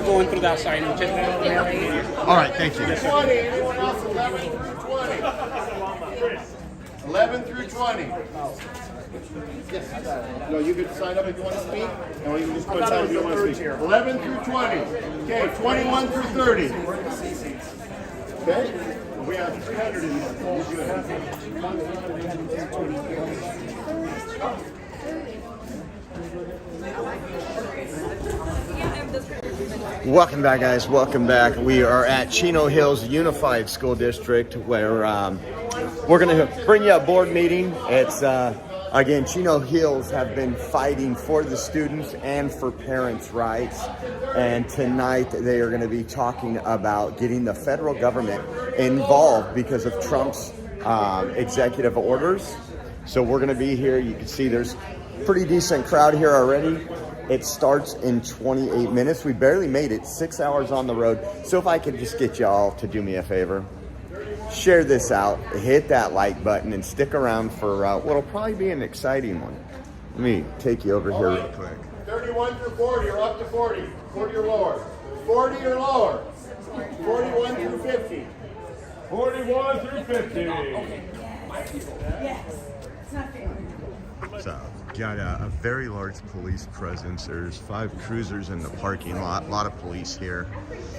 we're going through that sign and check that. All right, thank you. 20. Anyone else 11 through 20? 11 through 20. Yes. No, you can sign up if you want to speak, or you can just put sign if you don't want to speak. 11 through 20. Okay, 21 through 30. Okay? We have 300 in Welcome back, guys. Welcome back. We are at Chino Hills Unified School District, where we're going to bring you a board meeting. It's again, Chino Hills have been fighting for the students and for parents' rights, and tonight they are going to be talking about getting the federal government involved because of Trump's executive orders. So we're going to be here. You can see there's a pretty decent crowd here already. It starts in 28 minutes. We barely made it, 6 hours on the road. So if I could just get y'all to do me a favor, share this out, hit that like button, and stick around for what'll probably be an exciting one. Let me take you over here real quick. 31 through 40 or up to 40. 40 or lower. 40 or lower. 41 through 50. 41 through 50. Yes. It's not fair. So, got a very large police presence. There's 5 cruisers in the parking lot. A lot of police here.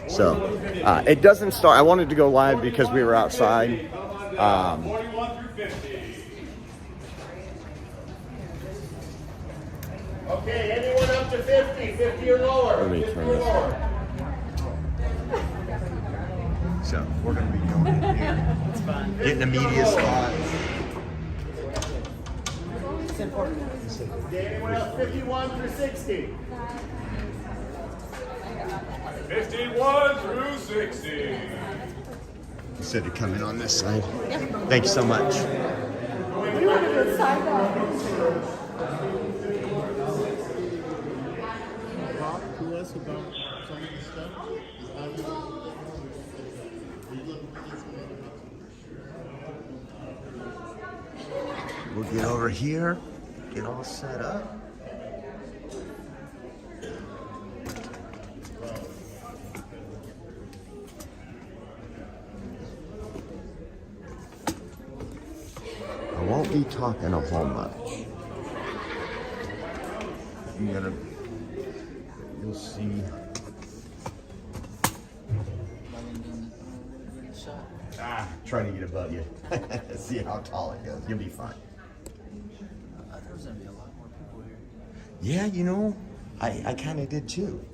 So, it doesn't start. I wanted to go live because we were outside. 41 through 50. Okay, anyone up to 50? 50 or lower. Let me 50 turn or this lower. So, we're going to be going in here. Getting the media spots. Okay, anyone else 51 through 60? 51 through 60. You said to come in on this side. Thank you so much. You want to go side up. Talk to us about some of the stuff. We'll get over here, get all set up. I won't be talking a whole much. You'll see. Trying to get above you. See how tall it goes. You'll be fine. There's gonna be a lot more people here. Yeah, you know, I kind of did too.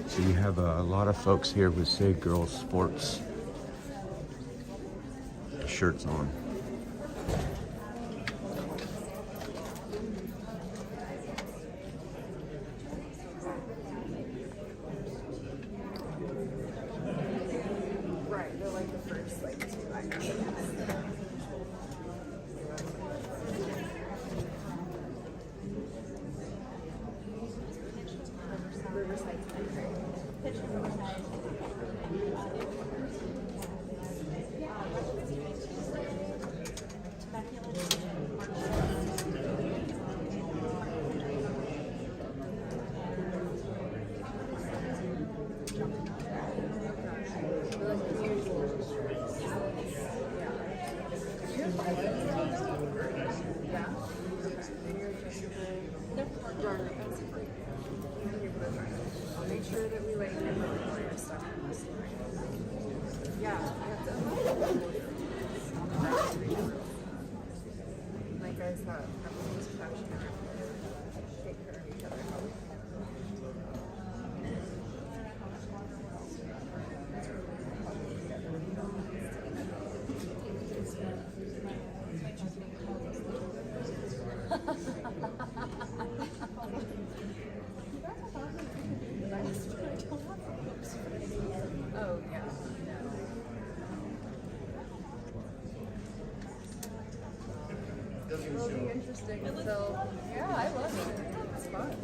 So you have a lot of folks here with, say, girls' sports shirts on. Right, they're like the first like 2 I got. Riverside. I'll make sure that we let you know all your stuff in this line. Yeah, like I said, everyone's passionate. Take care of each other. interesting. So yeah, I love it. It's fun.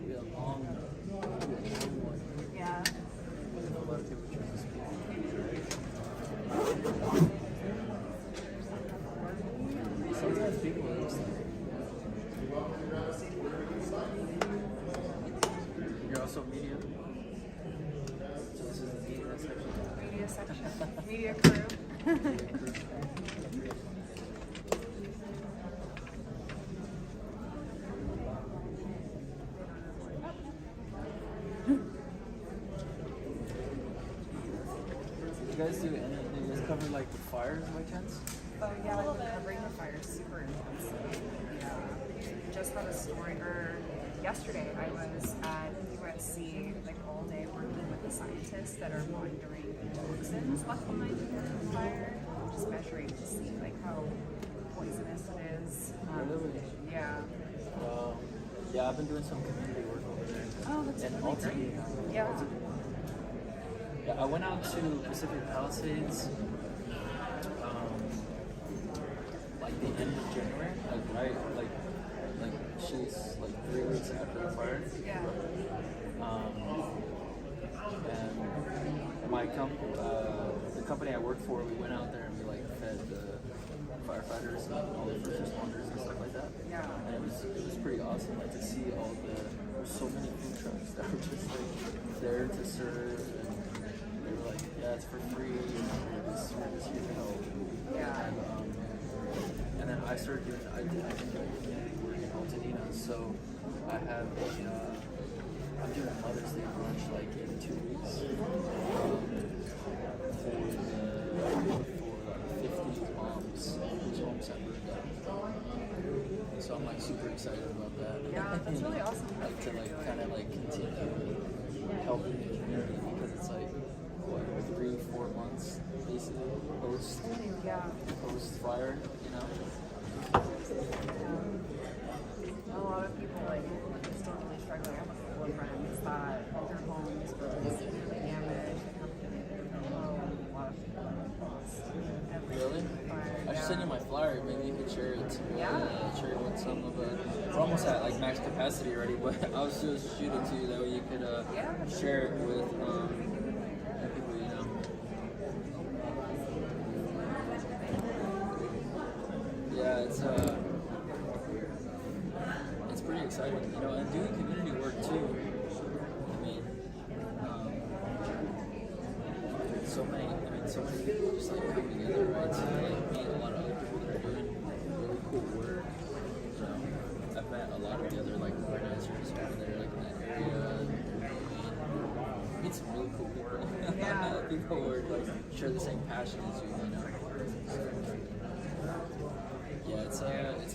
We have long one. Yeah. A lot of people choose this school. Sometimes people are just like, you're also media. So this is the media section. Media section. Media crew. You guys do any? Do you guys cover like the fires by chance? Oh yeah, I've been covering the fires super intensely. Yeah. Just had a story, or yesterday I was at USC like all day working with the scientists that are monitoring toxins left behind in the fire, just measuring to see like how poisonous it is. Really? Yeah. Yeah, I've been doing some community work over there. Oh, that's And really great. Yeah. Yeah, I went out to Pacific Palisades, like the end of January, like she's like 3 weeks after the fire. Yeah. And the company I work for, we went out there and we like fed the firefighters and all the first responders and stuff like that. Yeah. And it was pretty awesome, like to see all there's so many food trucks that were just like there to serve, and they were like, yeah, it's for free, and we're just here to help. Yeah. And then I started doing community work in Altadena, so I have I'm doing a Mother's Day brunch like in 2 weeks for 50 moms whose homes have burned down. So I'm like super excited about that. Yeah, that's really awesome. Like to like kind of like continue helping the community, because it's like what, 3-4 months basically post fire, you know. A lot of people like still really struggling. I have a couple of friends that their homes were really damaged. A lot of people have lost everything. Really? I should send you my flyer. Maybe you could share it. Share it with some of we're almost at like max capacity already, but I was just shooting to you that way you could share it with people you know. Yeah, it's pretty exciting, you know, and doing community work too. I mean, so many people just like come together, right? To like meet a lot of other people that are doing really cool work. You know, I've met a lot of the other like organizers over there, like in that area. Meet some really cool people. Yeah. People who are like share the same passion as you, you know. Yeah, it's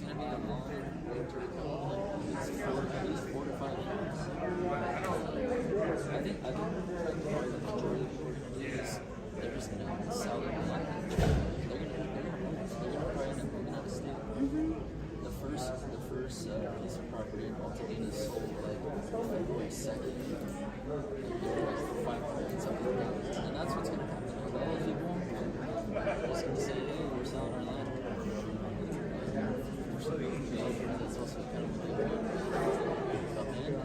gonna be a long road to recover. It's at least 4 to 5 years. I think probably the majority of people are gonna do is they're just gonna sell their land. They're gonna probably end up moving out of state. The first piece of property in Altadena sold like February 2nd. They were like $500 and something, and that's what's gonna happen with all those people. They're just gonna say, hey, we're selling our land. That's also kind of a big one. Come in and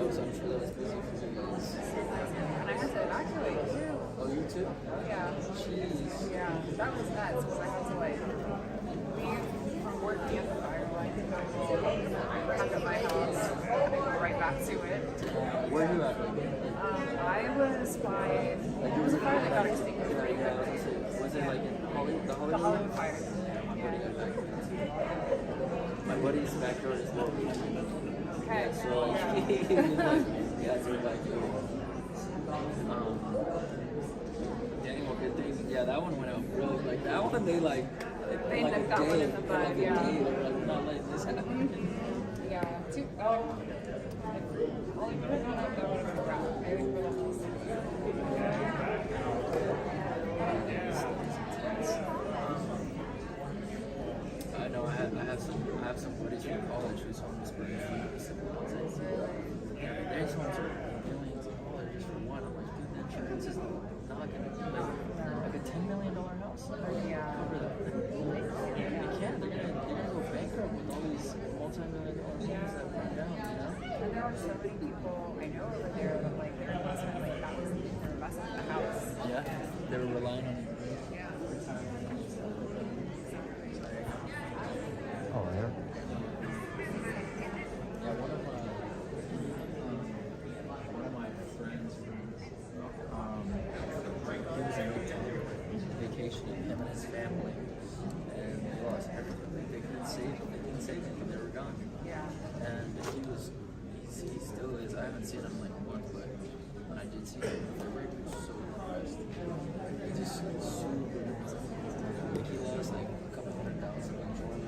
I'm sure that was busy for you guys. And I had to evacuate too. Oh, you too? Yeah. Jeez. Yeah, that was nuts because I had to like leave from working at the fire line and go back at my house and then go right back to it. Where are you at? I was by, it was a fire that got extinguished pretty quickly. Was it like in Hollywood? The Hollywood? The Hollywood fire. My buddy Yeah. got back. My buddy's backyard is well. Okay. So Yeah. he's like, yeah, it's like, Daniel, good thing. Yeah, that one went out really, like, that one they like They like nipped a that one day, in the bud, like a yeah. day, they were like, we're not letting this happen. Yeah. Only one I got that one for the wrap. I think for the house. some buddies from college whose homes burned down. They just homes are millions of dollars just for one. I'm like, dude, the insurance is not going to like a $10 million house. They're going to cover that. They can't. They're gonna go bankrupt with all these multi-million-dollar homes that burn down. You know? And there are so many people I know over there that like their investment, like that was their investment, the house. Yeah, they were relying on it. Yeah. Oh, yeah. Yeah, one of my friends, he was in vacationing, him and his family, and they lost everything. They couldn't save anything. They were gone. Yeah. And he still is. I haven't seen him in like a month, but when I did see him, they were so depressed. He just super depressed. Like he lost like a couple $100,000 in jewelry.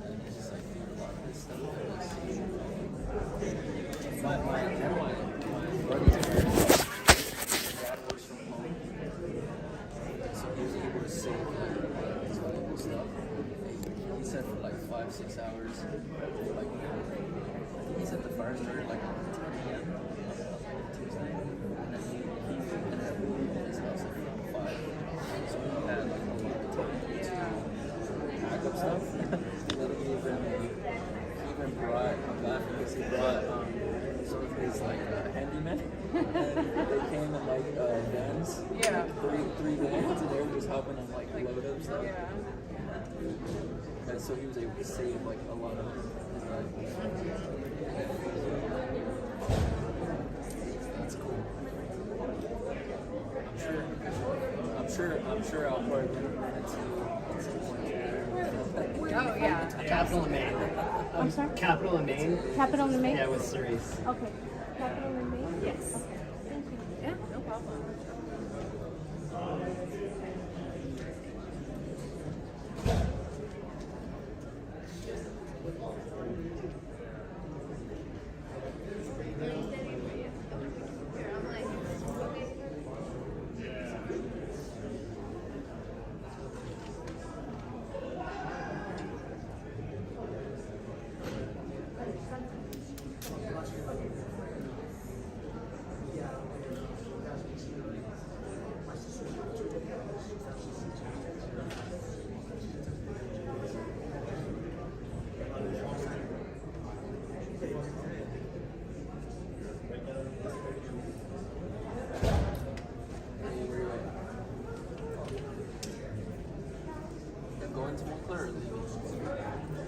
And he's just like, dude, a lot of this stuff that I see. My buddy's dad works from home. So he was able to save his valuable stuff. He said for like 5-6 hours, like he said the fire started like 10 a.m. Tuesday, and then he ended up leaving his house like around 5. So he had like a lot of time to pack up stuff. And then he even brought, I'm laughing because he brought some of his like handymen, and they came in like vans, Yeah. like three vans, and they were just helping him like load up stuff. Yeah. And so he was able to save like a lot of his life. That's cool. I'm sure I'll probably run into at some point. Oh yeah. Capital in Maine. I'm sorry? Capital in Maine. Capital in Maine? Yeah, with Cerise. Okay. Capital in Maine? Yes. Okay. Thank you. Yeah, no problem. Going to Montclair or leaving?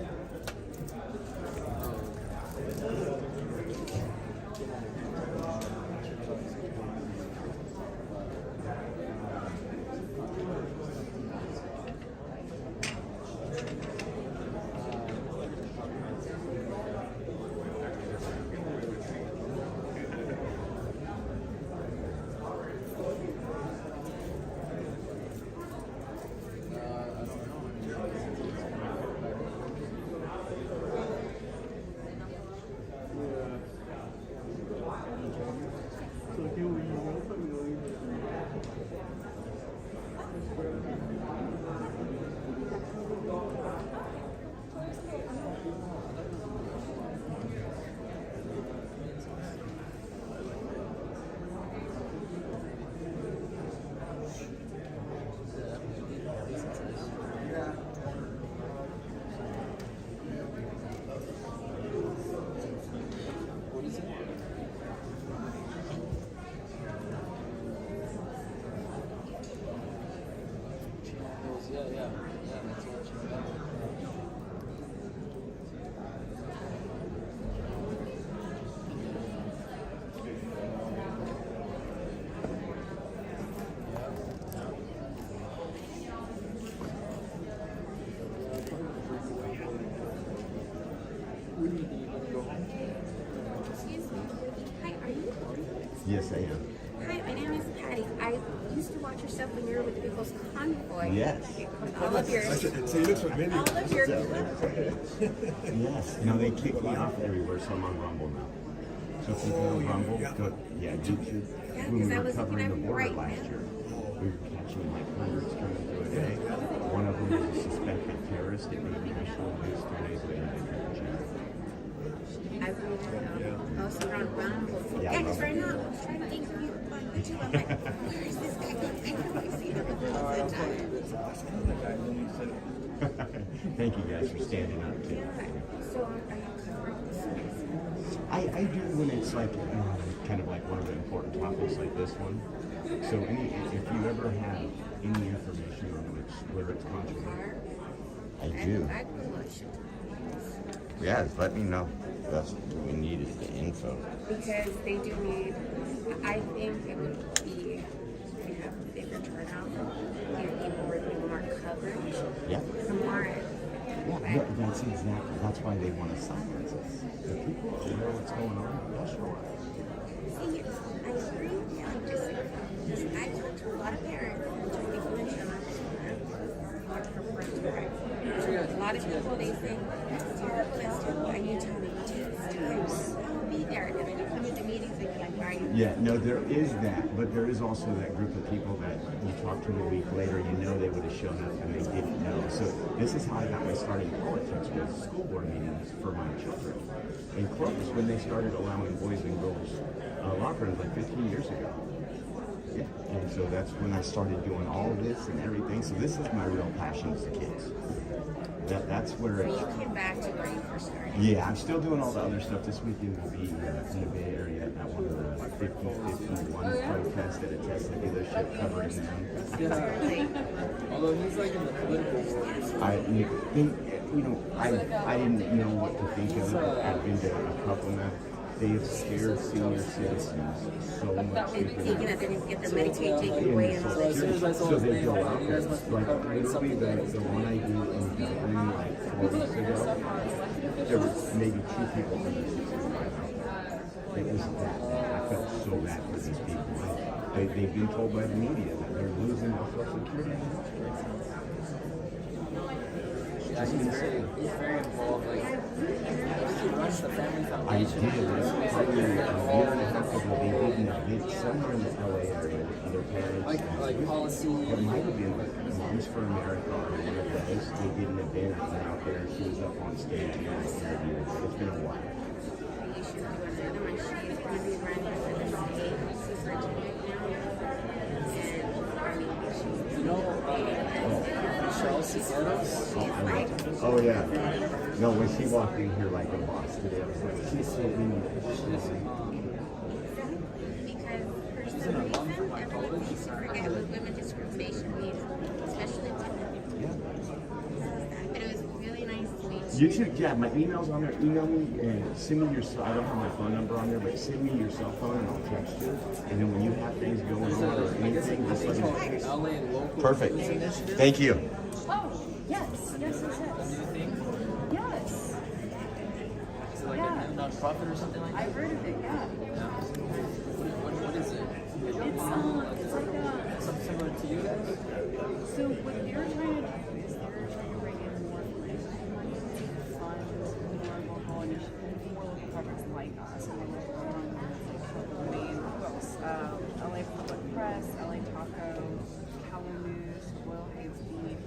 What is it? Chino Hills, yeah, that's what Chino Hills. When do you go home? Excuse me. Hi, are you? Yes, I am. Hi, my name is Patty. I used to watch your stuff when you were with the People's Convoy. Yes. All of your, See, looks familiar. all of your clips. Yes. No, they kicked me off everywhere, so I'm on Rumble now. So if you go to Rumble, yeah. go, yeah, YouTube. Yeah, When we because I were was looking covering at the you border right last now. year. we were catching like hundreds coming through a day. One of them was a suspected terrorist. It made national news 3 days later. They got in jail. I really also on Rumble. Yeah, Yeah, because Rumble. right now I was trying to think of you on YouTube. I'm like, where is this guy? I know I see him all the time. Thank you guys for standing up too. So are you covering this? I do when it's like kind of like one of the important topics like this one. So if you ever have any information on where it's controversial, I do. I could watch it. Yeah, let me know. That's what we needed, the info. Because they do need, I think it would be, if you have a bigger turnout, give people more coverage. Yeah. The more, Yeah, that's exactly. That's why they want to silence us. The people who know what's going on, they'll show up. see, I agree, yeah, I disagree. I talk to a lot of parents, just before they show up, watch for parental rights. A lot of people, they say, that's terrible, and you tell me, it takes time. I'll be there, and then you come into meetings and you're like, why are you? Yeah, no, there is that, but there is also that group of people that you talk to a week later, you know they would have shown up and they didn't know. So this is how I got my start in politics, was school board meetings for my children. In Clovis, when they started allowing boys and girls locker rooms like 15 years ago. Yeah, and so that's when I started doing all of this and everything. So this is my real passion is the kids. That's where So it's... you came back to where you first started. Yeah, I'm still doing all the other stuff. This weekend will be in the Bay Area at one of the 50-51 protests at a Tesla dealership covering them. Yeah. Although he's like in the political world. I didn't know what to think of it. I've been to a couple now. They have scared senior citizens so much. They're thinking that they're going to get their Medicaid taken away and all So as soon as I saw So his they name, go like, out you there. guys must be Like covering literally something. the one I did in Dublin like 4 weeks ago, there was maybe 2 people from the 65 out. It was that bad. I felt so bad for these people. They've been told by the media that they're losing their social security. Yeah, he's very involved. Like, he runs the family I foundation. did it probably a year and a half ago. They did an event somewhere in the LA area with other parents. Like policy. It might have been like Moms for America or one of those. They did an event. I went out there. She was up on stage and I interviewed her. It's been a while. you should do another one. She's going to be running for the state superintendent now. And I mean, she's You know, Michelle Sigueros. Oh yeah. No, when she walked in here like a boss today, I was like, she's so mean. because for some reason, everyone needs to forget what women discrimination means, especially women. Yeah. But it was really nice to meet You too. Yeah, my email's on there. Email me and send me your. I don't have my phone number on there, but send me your cell phone and I'll text you. And then when you have things going on or anything, just let me know. LA and local. Perfect. Foods Initiative. Thank you. Oh, yes, yes, yes, yes. New thing? Yes, Is it like a new nonprofit or something like that? I've heard of it, yeah. Yeah. What is it? It's like a, Something similar to you guys? so what they're trying to do is they're trying to bring in more funds for local initiatives, for local projects like us, and then like who else? LA Public Press, LA Taco, Howler News, Will Hates Beef,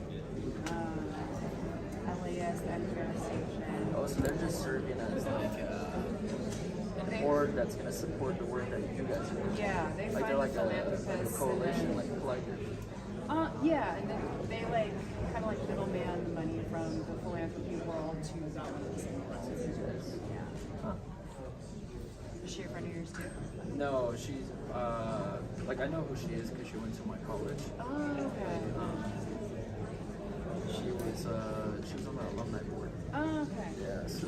LAS, the NPR station. Oh, so they're just serving as like an board that's going to support the work that you guys are doing. Yeah, they Like find they're like a philanthropists. coalition, and like a collective. yeah, and then they like kind of like middleman the money from the philanthropy world to governments. Yeah. Huh. Is she a friend of yours too? No, she's like I know who she is because she went to my college. Oh, okay. She was on the alumni board. Oh, okay. Yeah, so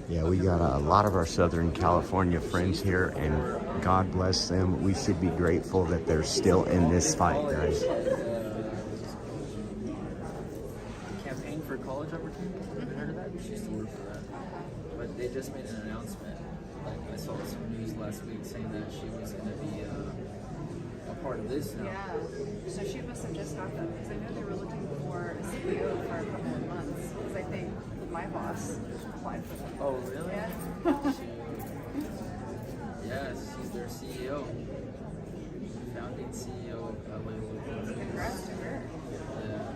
Yeah, we got a lot of our Southern California friends here, and God bless them. We should be grateful that they're still in this fight, guys. Campaign for college opportunities. Have you heard of that? She used to work for that. But they just made an announcement. Like I saw some news last week saying that she was going to be a part of this now. Yeah. So she must have just got that because I know they were looking for a CEO for a couple of months. Because I think my boss applied for them. Oh, really? Yeah. Yes, she's their CEO. founding CEO of LA. Congrats to her. Yeah.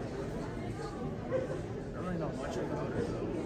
I don't really know much about her though.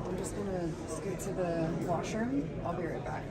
I'm just gonna scoot to the washroom. I'll be right back.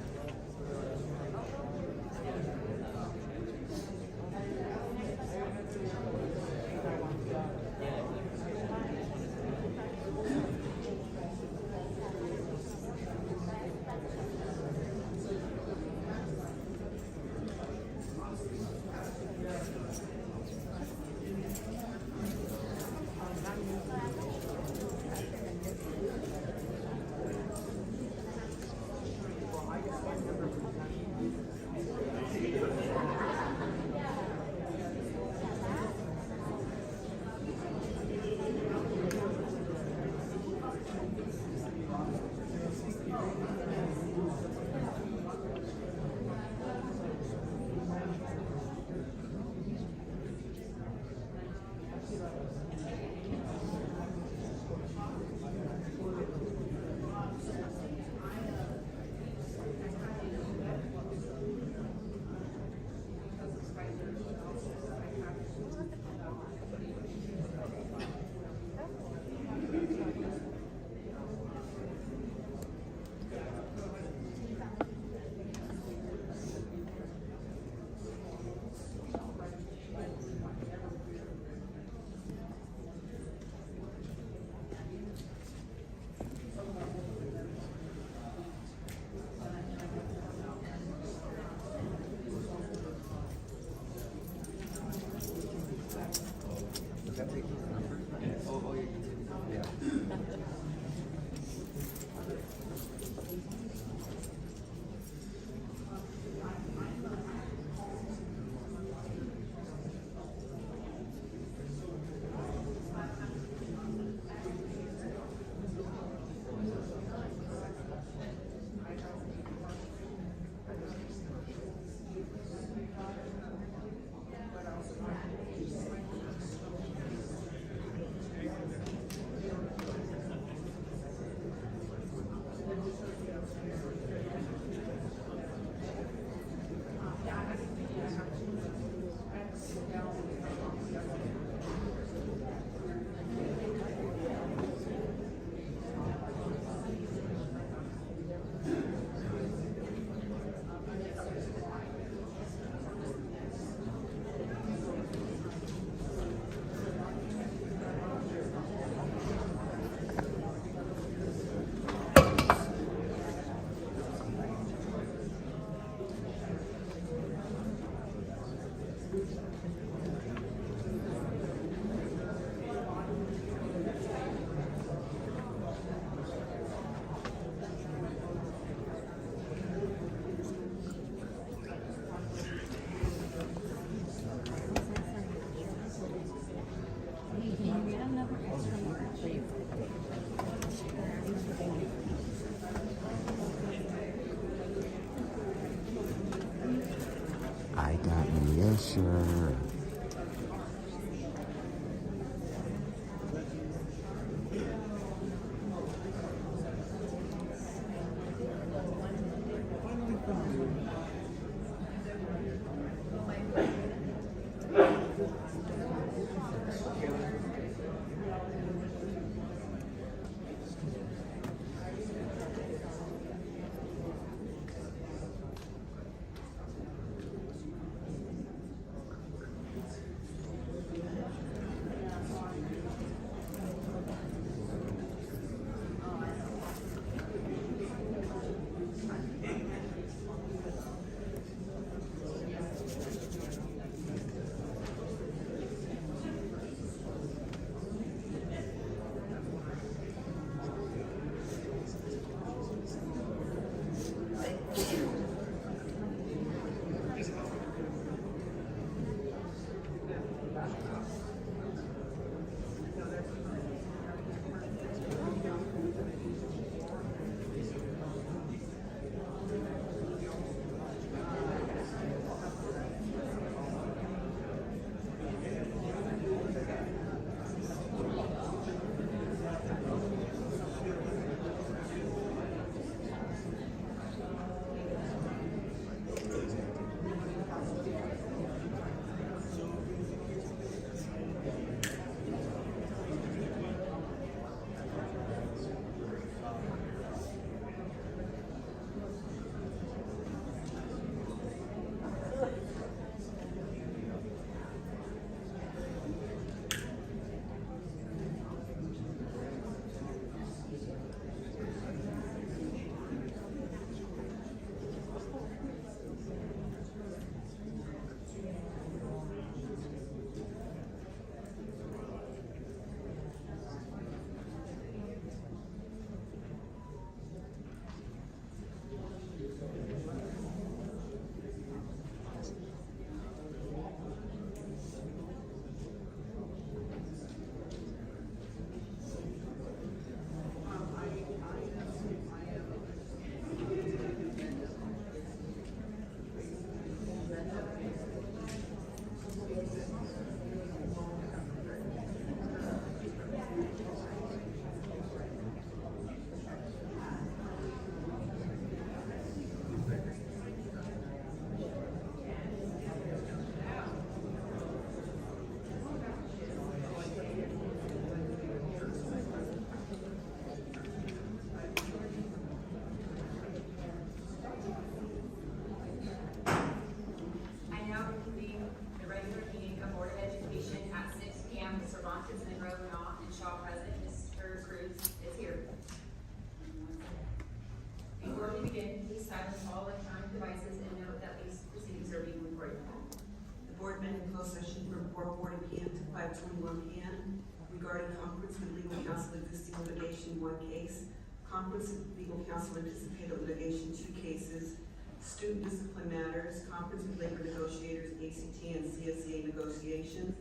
5:21 p.m. regarding conference with legal counsel existing litigation 1 case, conference with legal counsel anticipated litigation 2 cases, student discipline matters, conference with labor negotiators, ACT and CSEA negotiations,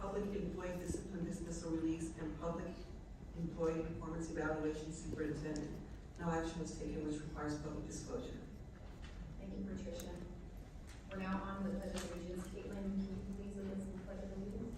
public employee discipline dismissal release, and public employee performance evaluation superintendent. No action was taken which requires public disclosure. Thank you, Patricia. We're now on to the Pledge of Allegiance. Caitlin, can you please lead us in the Pledge of Allegiance?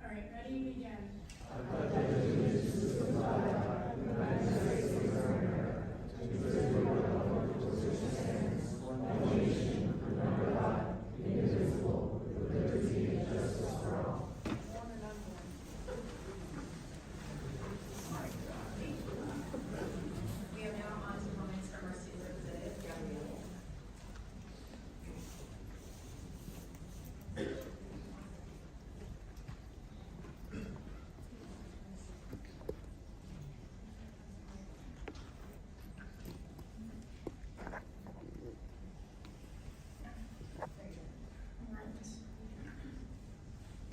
All right, ready, begin. We are now on to comments from our student representative, Gabrielle.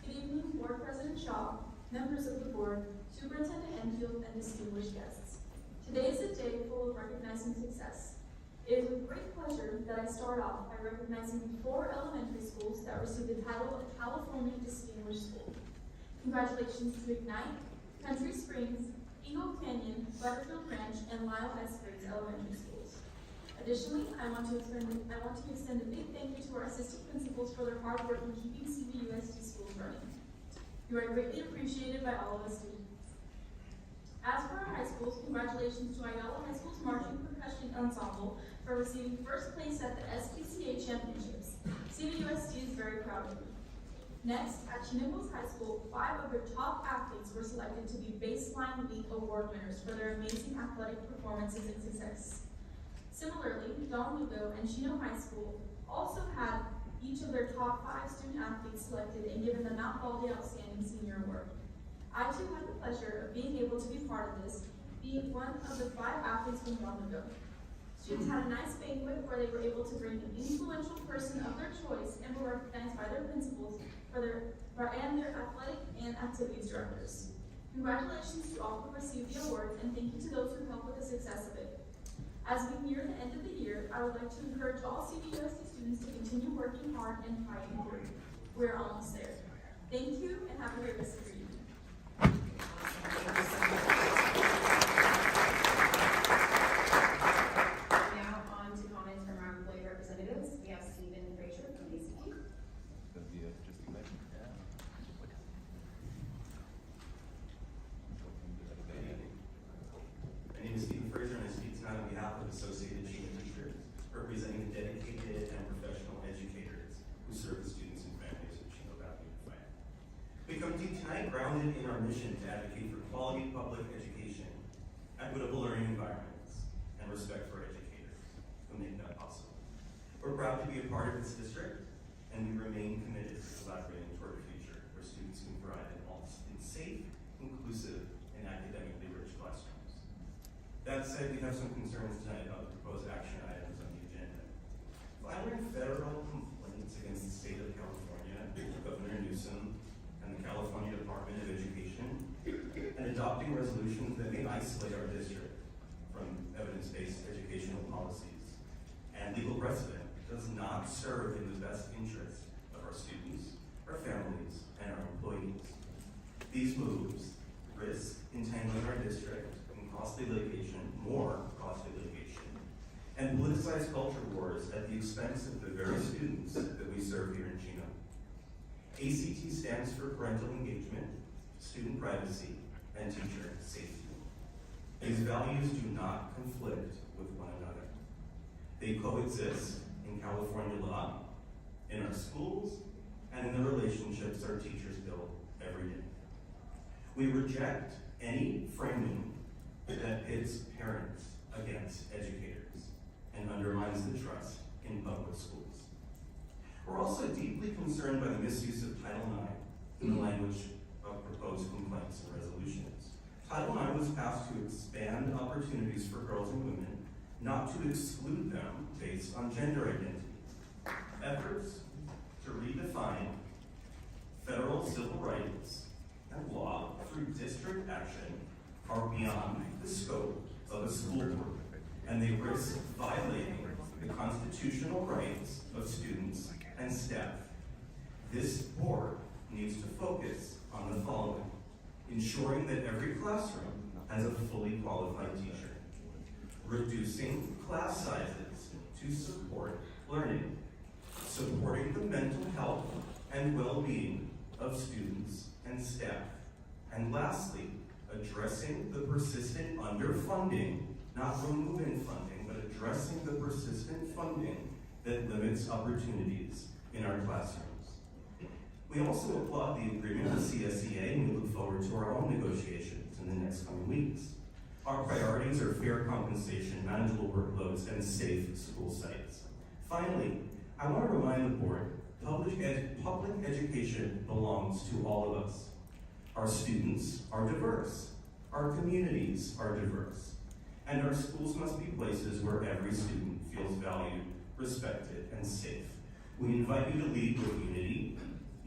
Good evening, Board President Shaw, members of the board, Superintendent Enfield, and distinguished guests. Today is a day full of recognizing success. It is with great pleasure that I start off by recognizing 4 elementary schools that received the title of California Distinguished School. Congratulations to Ignite, Country Springs, Eagle Canyon, Butterfield Ranch, and Lyle S. Springs Elementary Schools. Additionally, I want to extend a big thank you to our assistant principals for their hard work in keeping CVUSD schools running. You are greatly appreciated by all of us students. As for our high schools, congratulations to Ayala High School's Marching Percussion Ensemble for receiving first place at the SPCA Championships. CVUSD is very proud of you. Next, at Chino Hills High School, 5 of their top athletes were selected to be Baseline Week Award winners for their amazing athletic performances and success. Similarly, Don Lugo and Chino High School also had each of their top 5 student athletes selected and given the Mount Baldy Outstanding Senior Award. I too had the pleasure of being able to be part of this, being one of the 5 athletes from Don Lugo. Students had a nice banquet where they were able to bring an influential person of their choice and were recognized by their principals and their athletic and activities directors. Congratulations to all who received the awards, and thank you to those who helped with the success of it. As we near the end of the year, I would like to encourage all CVUSD students to continue working hard and fighting through. We're almost there. Thank you, and have a great rest of your evening. Now on to comments from our employee representatives. We have Stephen Frazier from ACT. My name is Stephen Fraser, and I speak tonight on behalf of Associated Chino Teachers, representing the dedicated and professional educators who serve the students and families of Chino Valley Unified. We come to you tonight grounded in our mission to advocate for quality public education, equitable learning environments, and respect for educators who make that possible. We're proud to be a part of this district, and we remain committed to collaborating toward a future where students can thrive in safe, inclusive, and academically rich classrooms. That said, we have some concerns tonight about the proposed action items on the agenda. Filing federal complaints against the state of California, Governor Newsom, and the California Department of Education, and adopting resolutions that may isolate our district from evidence-based educational policies and legal precedent does not serve in the best interest of our students, our families, and our employees. These moves risk entangling our district in costly litigation, more costly litigation, and politicized culture wars at the expense of the very students that we serve here in Chino. ACT stands for parental engagement, student privacy, and teacher safety. These values do not conflict with one another. They coexist in California law, in our schools, and in the relationships our teachers build every day. We reject any framing that pits parents against educators and undermines the trust in public schools. We're also deeply concerned by the misuse of Title IX in the language of proposed complaints and resolutions. Title IX was passed to expand opportunities for girls and women, not to exclude them based on gender identity. Efforts to redefine federal civil rights and law through district action are beyond the scope of a school board, and they risk violating the constitutional rights of students and staff. This board needs to focus on the following: ensuring that every classroom has a fully qualified teacher, reducing class sizes to support learning, supporting the mental health and well-being of students and staff, and lastly, addressing the persistent underfunding, not removing funding, but addressing the persistent funding that limits opportunities in our classrooms. We also applaud the agreement with CSEA, and we look forward to our own negotiations in the next coming weeks. Our priorities are fair compensation, manageable workloads, and safe school sites. Finally, I want to remind the board, public education belongs to all of us. Our students are diverse, our communities are diverse, and our schools must be places where every student feels valued, respected, and safe. We invite you to lead with unity,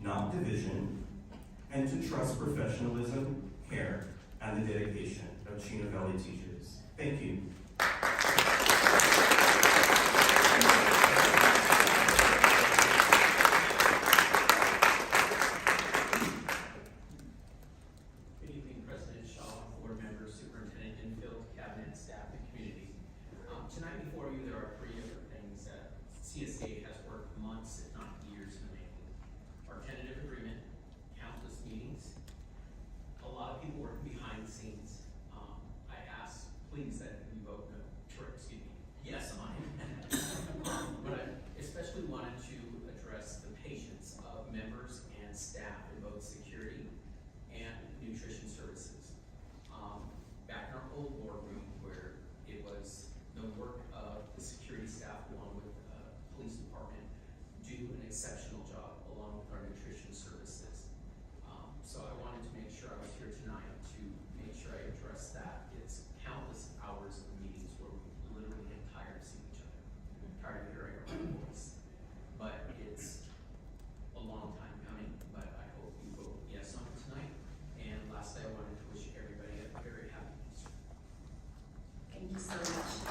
not division, and to trust professionalism, care, and the dedication of Chino Valley teachers. Thank you. Good evening, President Shaw, board members, superintendent, infield, cabinet, staff, and community. Tonight before you, there are three different things that CSA has worked months, if not years, in the making. Our tentative agreement, countless meetings, a lot of people working behind the scenes. I ask, please, that you vote no, or excuse me, yes on it. But I especially wanted to address the patience of members and staff in both security and nutrition services. Back in our old boardroom, where it was the work of the security staff along with the police department do an exceptional job along with our nutrition services. So I wanted to make sure I was here tonight to make sure I address that. It's countless hours of meetings where we literally get tired of seeing each other, tired of hearing our own voice. But it's a long time coming, but I hope you vote yes on it tonight. And lastly, I wanted to wish everybody a very happy Easter. Thank you so much.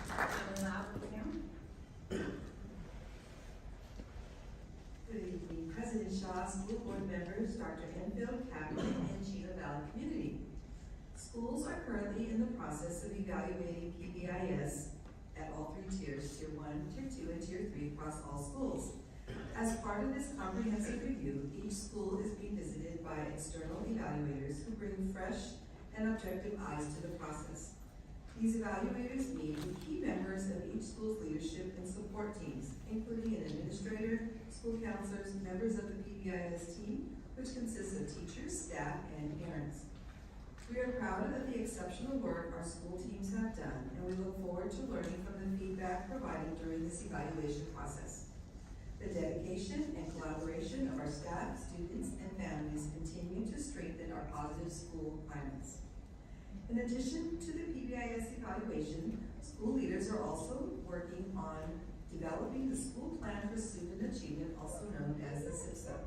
Coming loud, Pam. Good evening, President Shaw, school board members, Dr. Enfield, cabinet, and Chino Valley community. Schools are currently in the process of evaluating PBIS at all three tiers, Tier 1, Tier 2, and Tier 3 across all schools. As part of this comprehensive review, each school is being visited by external evaluators who bring fresh and objective eyes to the process. These evaluators meet with key members of each school's leadership and support teams, including an administrator, school counselors, members of the PBIS team, which consists of teachers, staff, and parents. We are proud of the exceptional work our school teams have done, and we look forward to learning from the feedback provided during this evaluation process. The dedication and collaboration of our staff, students, and families continue to strengthen our positive school climates. In addition to the PBIS evaluation, school leaders are also working on developing the school plan for student achievement, also known as the SIPSA.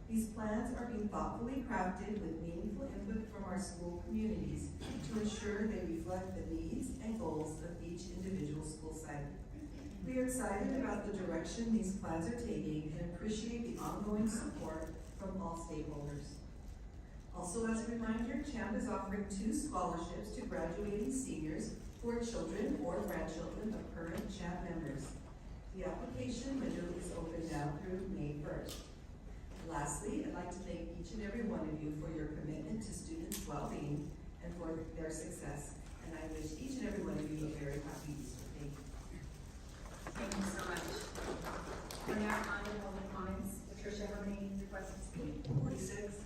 These plans are being thoughtfully crafted with meaningful input from our school communities to ensure they reflect the needs and goals of each individual school site. We are excited about the direction these plans are taking and appreciate the ongoing support from all stakeholders. Also, as a reminder, CHAMP is offering 2 scholarships to graduating seniors who are children or grandchildren of current CHAMP members. The application window is open now through May 1st. Lastly, I'd like to thank each and every one of you for your commitment to students' well-being and for their success. And I wish each and every one of you a very happy Easter. Thank you. Thank you so much. We're now on to public comments. Patricia, how many requests to speak? 46.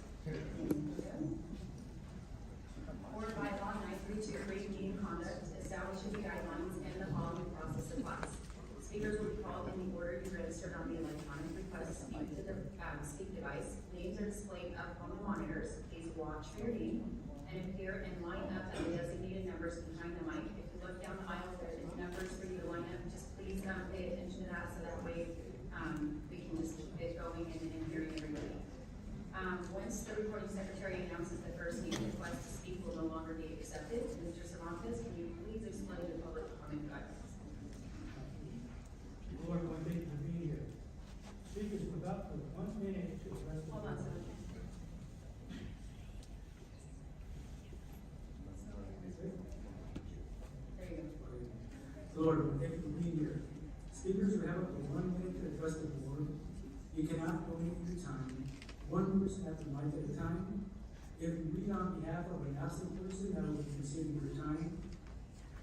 Board bylaw 932, great meeting conduct, establishes the guidelines and the following process of class. Speakers will be called in the order you registered. monitors, please watch for your name and appear and line up at the designated numbers behind the mic. If you look down the aisle, there's numbers for you to line up. Just please pay attention to that so that way we can just keep it going and hearing everybody. Once the recording secretary announces the first name, request to speak will no longer be accepted. Mr. Cervantes, can you please explain the public comment guidelines? Lord, I thank you for being here. Speakers without for 1 minute to address the Hold on, sir. There you go. Lord, thank you for being here. Speakers who have up to 1 minute to address the board. You cannot donate your time. One person at the mic at a time. If you read on behalf of an absent person, that will be considered your time.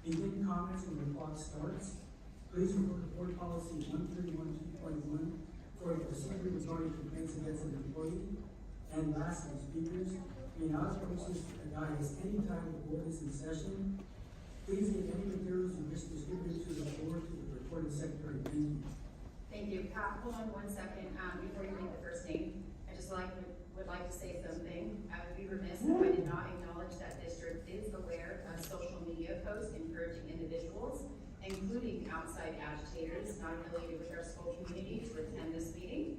Begin comments when the clock starts. Please refer to Board Policy 131.2.1 for a procedure regarding complaints against an employee. And lastly, speakers may not approach this dais any time the board is in session. Please give any materials you wish distributed to the board to the recording secretary. Thank you. Thank you. Hold on 1 second. Before you read the first name, I just would like to say something. I would be remiss if I did not acknowledge that district is aware of social media posts encouraging individuals, including outside agitators not affiliated with our school community, to attend this meeting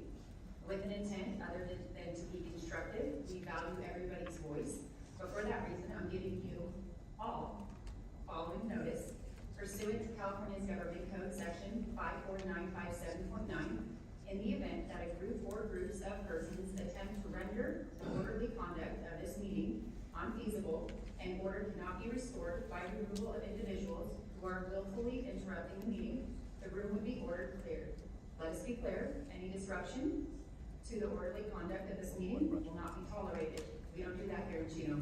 with an intent other than to be constructive. We value everybody's voice, but for that reason, I'm giving you all following notice pursuant to California's Government Code Section 54957.9. In the event that a group or groups of persons attempt to render the orderly conduct of this meeting unfeasible and order cannot be restored by removal of individuals who are willfully interrupting the meeting, the room would be ordered cleared. Let us be clear, any disruption to the orderly conduct of this meeting will not be tolerated. We don't do that here in Chino.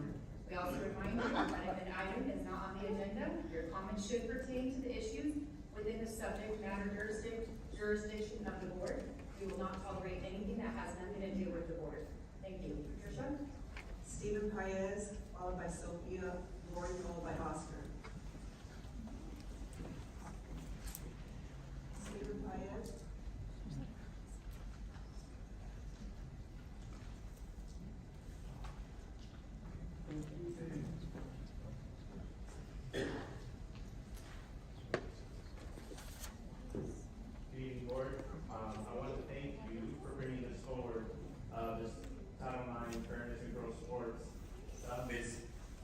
We also remind you that if an item is not on the agenda, your comments should pertain to the issues within the subject matter jurisdiction of the board. We will not tolerate anything that has nothing to do with the board. Thank you. Patricia? Stephen Paez, followed by Sophia, Lori, followed by Oscar. Stephen Paez. Good evening, board. I want to thank you for bringing this forward, this Title IX Fairness in Girls Sports.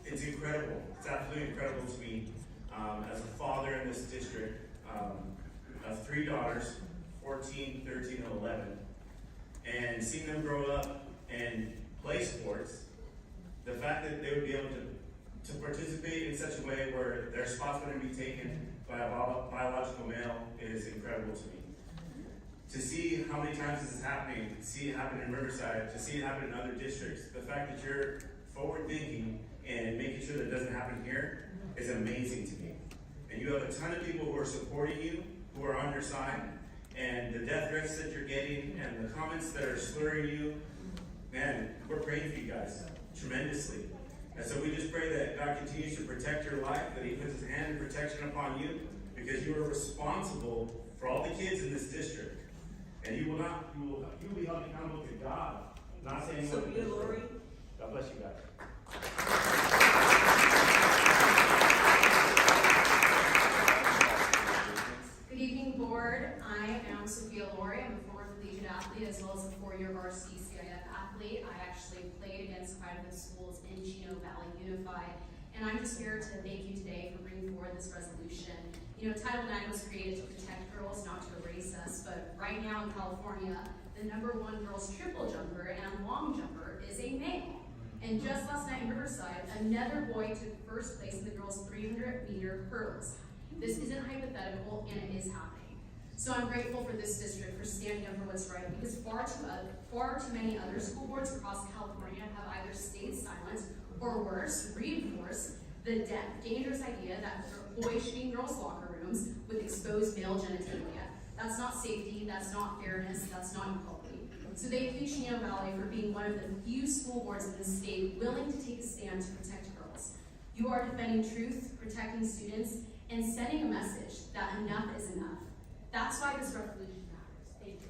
It's incredible. It's absolutely incredible to me as a father in this district of 3 daughters, 14, 13, and 11, and seeing them grow up and play sports. The fact that they would be able to participate in such a way where their spot's going to be taken by a biological male is incredible to me. To see how many times this is happening, to see it happen in Riverside, to see it happen in other districts, the fact that you're forward thinking and making sure that it doesn't happen here is amazing to me. And you have a ton of people who are supporting you, who are on your side, and the death threats that you're getting and the comments that are slurring you, man, we're praying for you guys tremendously. And so we just pray that God continues to protect your life, that He puts His hand of protection upon you, because you are responsible for all the kids in this district. And you will be held accountable to God, not saying anyone. Sophia, Lori. God bless you guys. Good evening, board. I am Sophia Lori. I'm a former collegiate athlete as well as a 4-year varsity CIF athlete. I actually played against quite a bit of schools in Chino Valley Unified. And I'm just here to thank you today for bringing forward this resolution. You know, Title IX was created to protect girls, not to erase us, but right now in California, the #1 girls triple jumper and long jumper is a male. And just last night in Riverside, another boy took first place in the girls' 300-meter hurdles. This isn't hypothetical, and it is happening. So I'm grateful for this district for standing up for what's right, because far too many other school boards across California have either stayed silent or worse, reinforced the dangerous idea that boys should be in girls' locker rooms with exposed male genitalia. That's not safety, that's not fairness, that's not equality. So thank you, Chino Valley, for being one of the few school boards in the state willing to take a stand to protect girls. You are defending truth, protecting students, and sending a message that enough is enough. That's why this resolution matters. Thank you.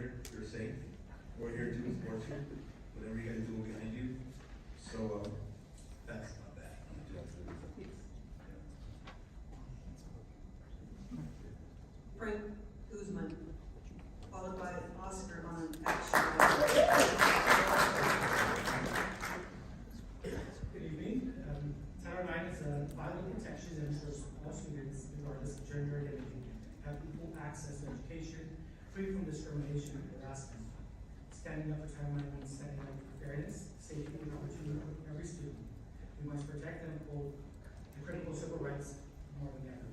here, you're safe. We're here to support you. Whatever you guys do, we're behind you. So that's not bad. Frank Guzman, followed by Oscar on action. Good evening. Title IX is a vital protection that ensures all students, regardless of gender or identity, have equal access to education, free from discrimination and harassment. Standing up for Title IX means standing up for fairness, safety, and opportunity for every student. We must protect and uphold the critical civil rights more than ever.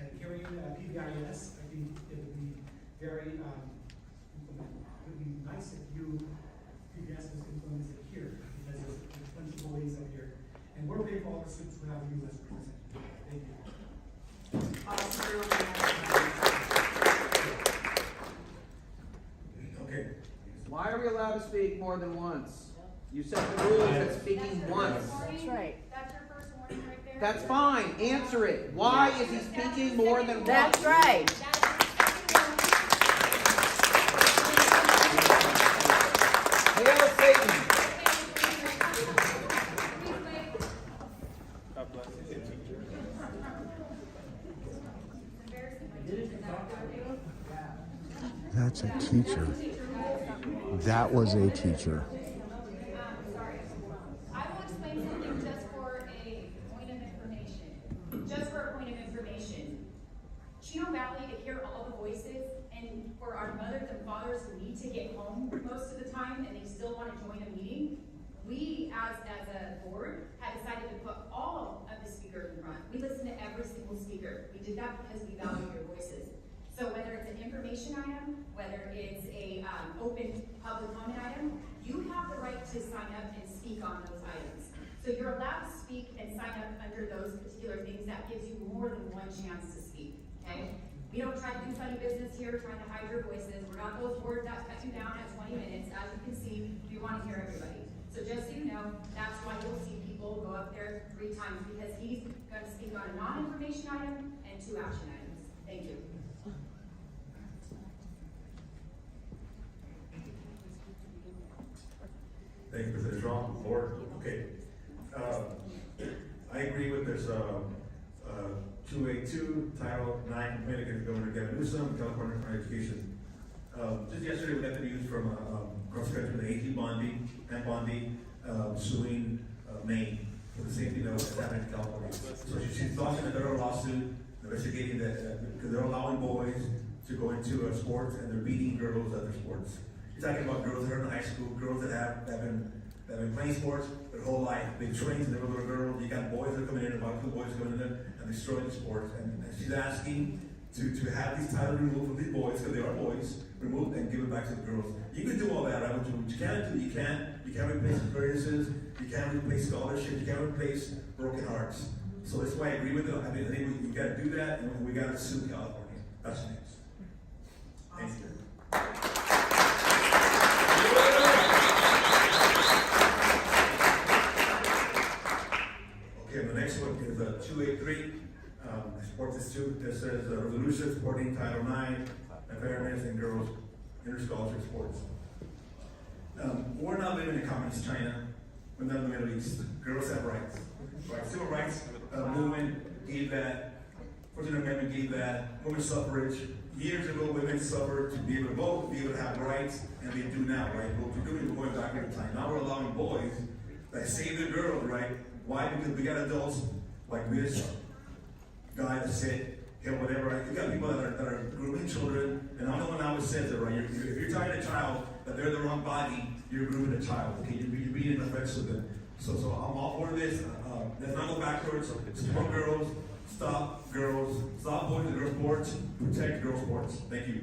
And hearing PBIS, I think it would be very, it would be nice if PBS was implemented here, because there's a bunch of bullies up here. And we're big for all the students who have you as representative. Thank you. Okay. Why are we allowed to speak more than once? You set the rules at speaking once. That's right. That's your first warning right there. That's fine. Answer it. Why is he speaking more than once? That's right. Hail Satan. God bless you. That's a teacher. That was a teacher. Sorry. I will explain something just for a point of information. Just for a point of information. Chino Valley, to hear all the voices, and for our mothers and fathers who need to get home most of the time and they still want to join a meeting, we as a board had decided to put all of the speakers in front. We listened to every single speaker. We did that because we value your voices. So whether it's an information item, whether it's a open public comment item, you have the right to sign up and speak on those items. So you're allowed to speak and sign up under those particular things. That gives you more than one chance to speak, okay? We don't try to do funny business here, trying to hide your voices. We're not those boards that cut you down at 20 minutes. As you can see, we want to hear everybody. So just so you know, that's why you'll see people go up there 3 times, because he's going to speak on a non-information item and 2 action items. Thank you. Thank you, President Strong. Board. Okay. I agree with this 282, Title 9 complaint against Governor Gavin Newsom, California Department of Education. Just yesterday, we got the news from cross-country, the AG Bondi, suing Maine for the same thing that was happening in California. So she's launching a federal lawsuit investigating that because they're allowing boys to go into sports and they're beating girls at their sports. You're talking about girls that are in high school, girls that have been playing sports their whole life. They train since they were little girls. You got boys that are coming in, about 2 boys coming in there and destroying the sports. And she's asking to have these titles removed from these boys, because they are boys, removed and give it back to the girls. You can do all that, right? What you can't do, you can't replace experiences, you can't replace scholarships, you can't replace broken hearts. So that's why I agree with it. I mean, I think we got to do that, and we got to sue California. That's next. Thank you. Okay, the next one is 283. I support this too. This says resolution supporting Title IX, fairness in girls interscholarship sports. We're not living in communist China. We're not in the Middle East. Girls have rights. Right? Civil rights movement gave that. 14th Amendment gave that. Women's suffrage. Years ago, women suffered to be able to vote, to be able to have rights, and they do now, right? What we're doing, we're going back in time. Now we're allowing boys that save the girls, right? Why? Because we got adults like this guy that said, hey, whatever. Right? You got people that are grooming children, and I'm the one that always says it, right? If you're telling a child that they're the wrong body, you're grooming a child. Okay, you're being offensive to them. So I'm all for this. Let's not go backwards. Support girls. Stop girls. Stop boys in girls sports. Protect girls sports. Thank you.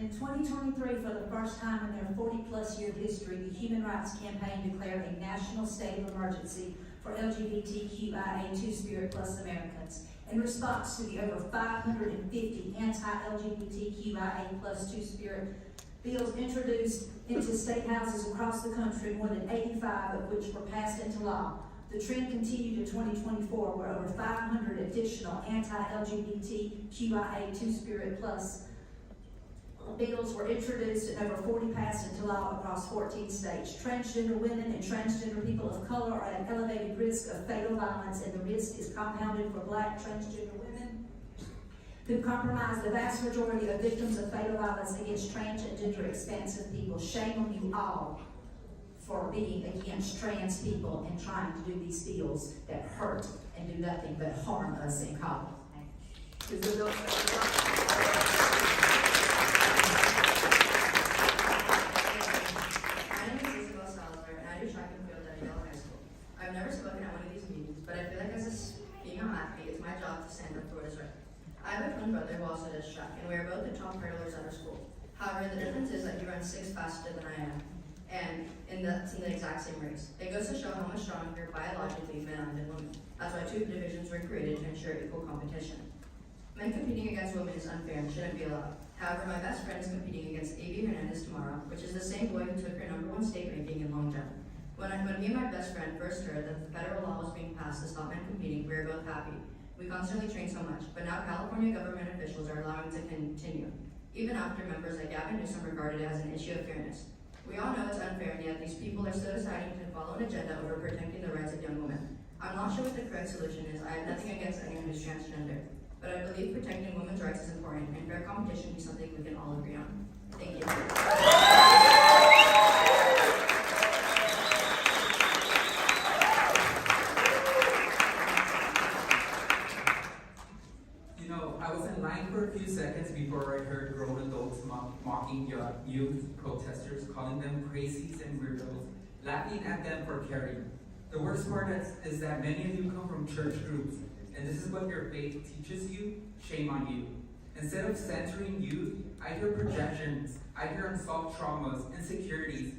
In In 2023, for the first time in their 40-plus year history, the Human Rights Campaign declared a national state of emergency for LGBTQIA Two-Spirit Plus Americans. In response to the over 550 anti-LGBTQIA plus Two-Spirit bills introduced into state houses across the country, more than 85 of which were passed into law. The trend continued in 2024, where over 500 additional anti-LGBTQIA Two-Spirit plus bills were introduced and over 40 passed into law across 14 states. Transgender women and transgender people of color are at an elevated risk of fatal violence, and the risk is compounded for Black transgender women who comprise the vast majority of victims of fatal violence against trans and gender expansive people. Shame on you all for being against trans people and trying to do these deals that hurt and do nothing but harm us in common. I've never spoken at one of these meetings, but I feel like as a female athlete, it's my job to stand up for what is right. I have a twin brother who also does track, and we are both the top hurdlers at our school. However, the difference is that he runs 6 faster than I am, and that's in the exact same race. It goes to show how much stronger biologically men are than women. That's why 2 divisions were created to ensure equal competition. Men competing against women is unfair and shouldn't be allowed. However, my best friend is competing against A.B. Hernandez tomorrow, which is the same boy who took her #1 state ranking in long jump. When me and my best friend first heard that the federal law was being passed to stop men competing, we were both happy. We constantly train so much, but now California government officials are allowing it to continue, even after members like Gavin Newsom regarded it as an issue of fairness. We all know it's unfair, and yet these people are still deciding to follow an agenda over protecting the rights of young women. I'm not sure what the correct solution is. I have nothing against anyone who's transgender, but I believe protecting women's rights is important, and fair competition is something we can all agree on. Thank you. I was in line for a few seconds before I heard grown adults mocking youth protesters, calling them crazies and weirdos, laughing at them for caring. The worst part is that many of you come from church groups, and this is what your faith teaches you. Shame on you. Instead of censoring youth, I hear projections, I hear unsolved traumas, insecurities.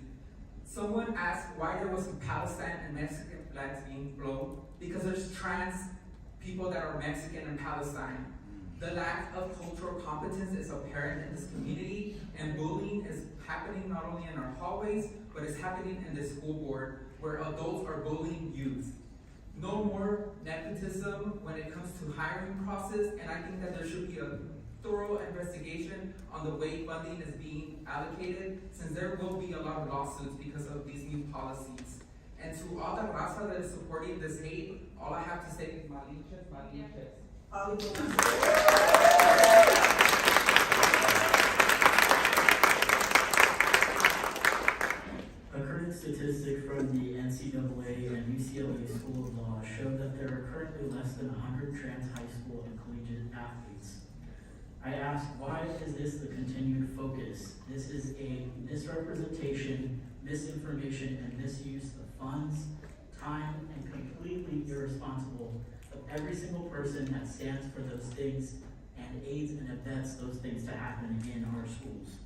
Someone asked why there was Palestine and Mexican flags being blown. Because there's trans people that are Mexican in Palestine. The lack of cultural competence is apparent in this community, and bullying is happening not only in our hallways, but it's happening in the school board, where adults are bullying youth. No more nepotism when it comes to hiring process, and I think that there should be a thorough investigation on the way funding is being allocated, since there will be a lot of lawsuits because of these new policies. And to all the raza that is supporting this hate, all I have to say is malinches, malinches. A current statistic from the NCAA and UCLA School of Law show that there are currently less than 100 trans high school and collegiate athletes. I ask, why is this the continued focus? This is a misrepresentation, misinformation, and misuse of funds, time, and completely irresponsible of every single person that stands for those things and aids and abets those things to happen in our schools.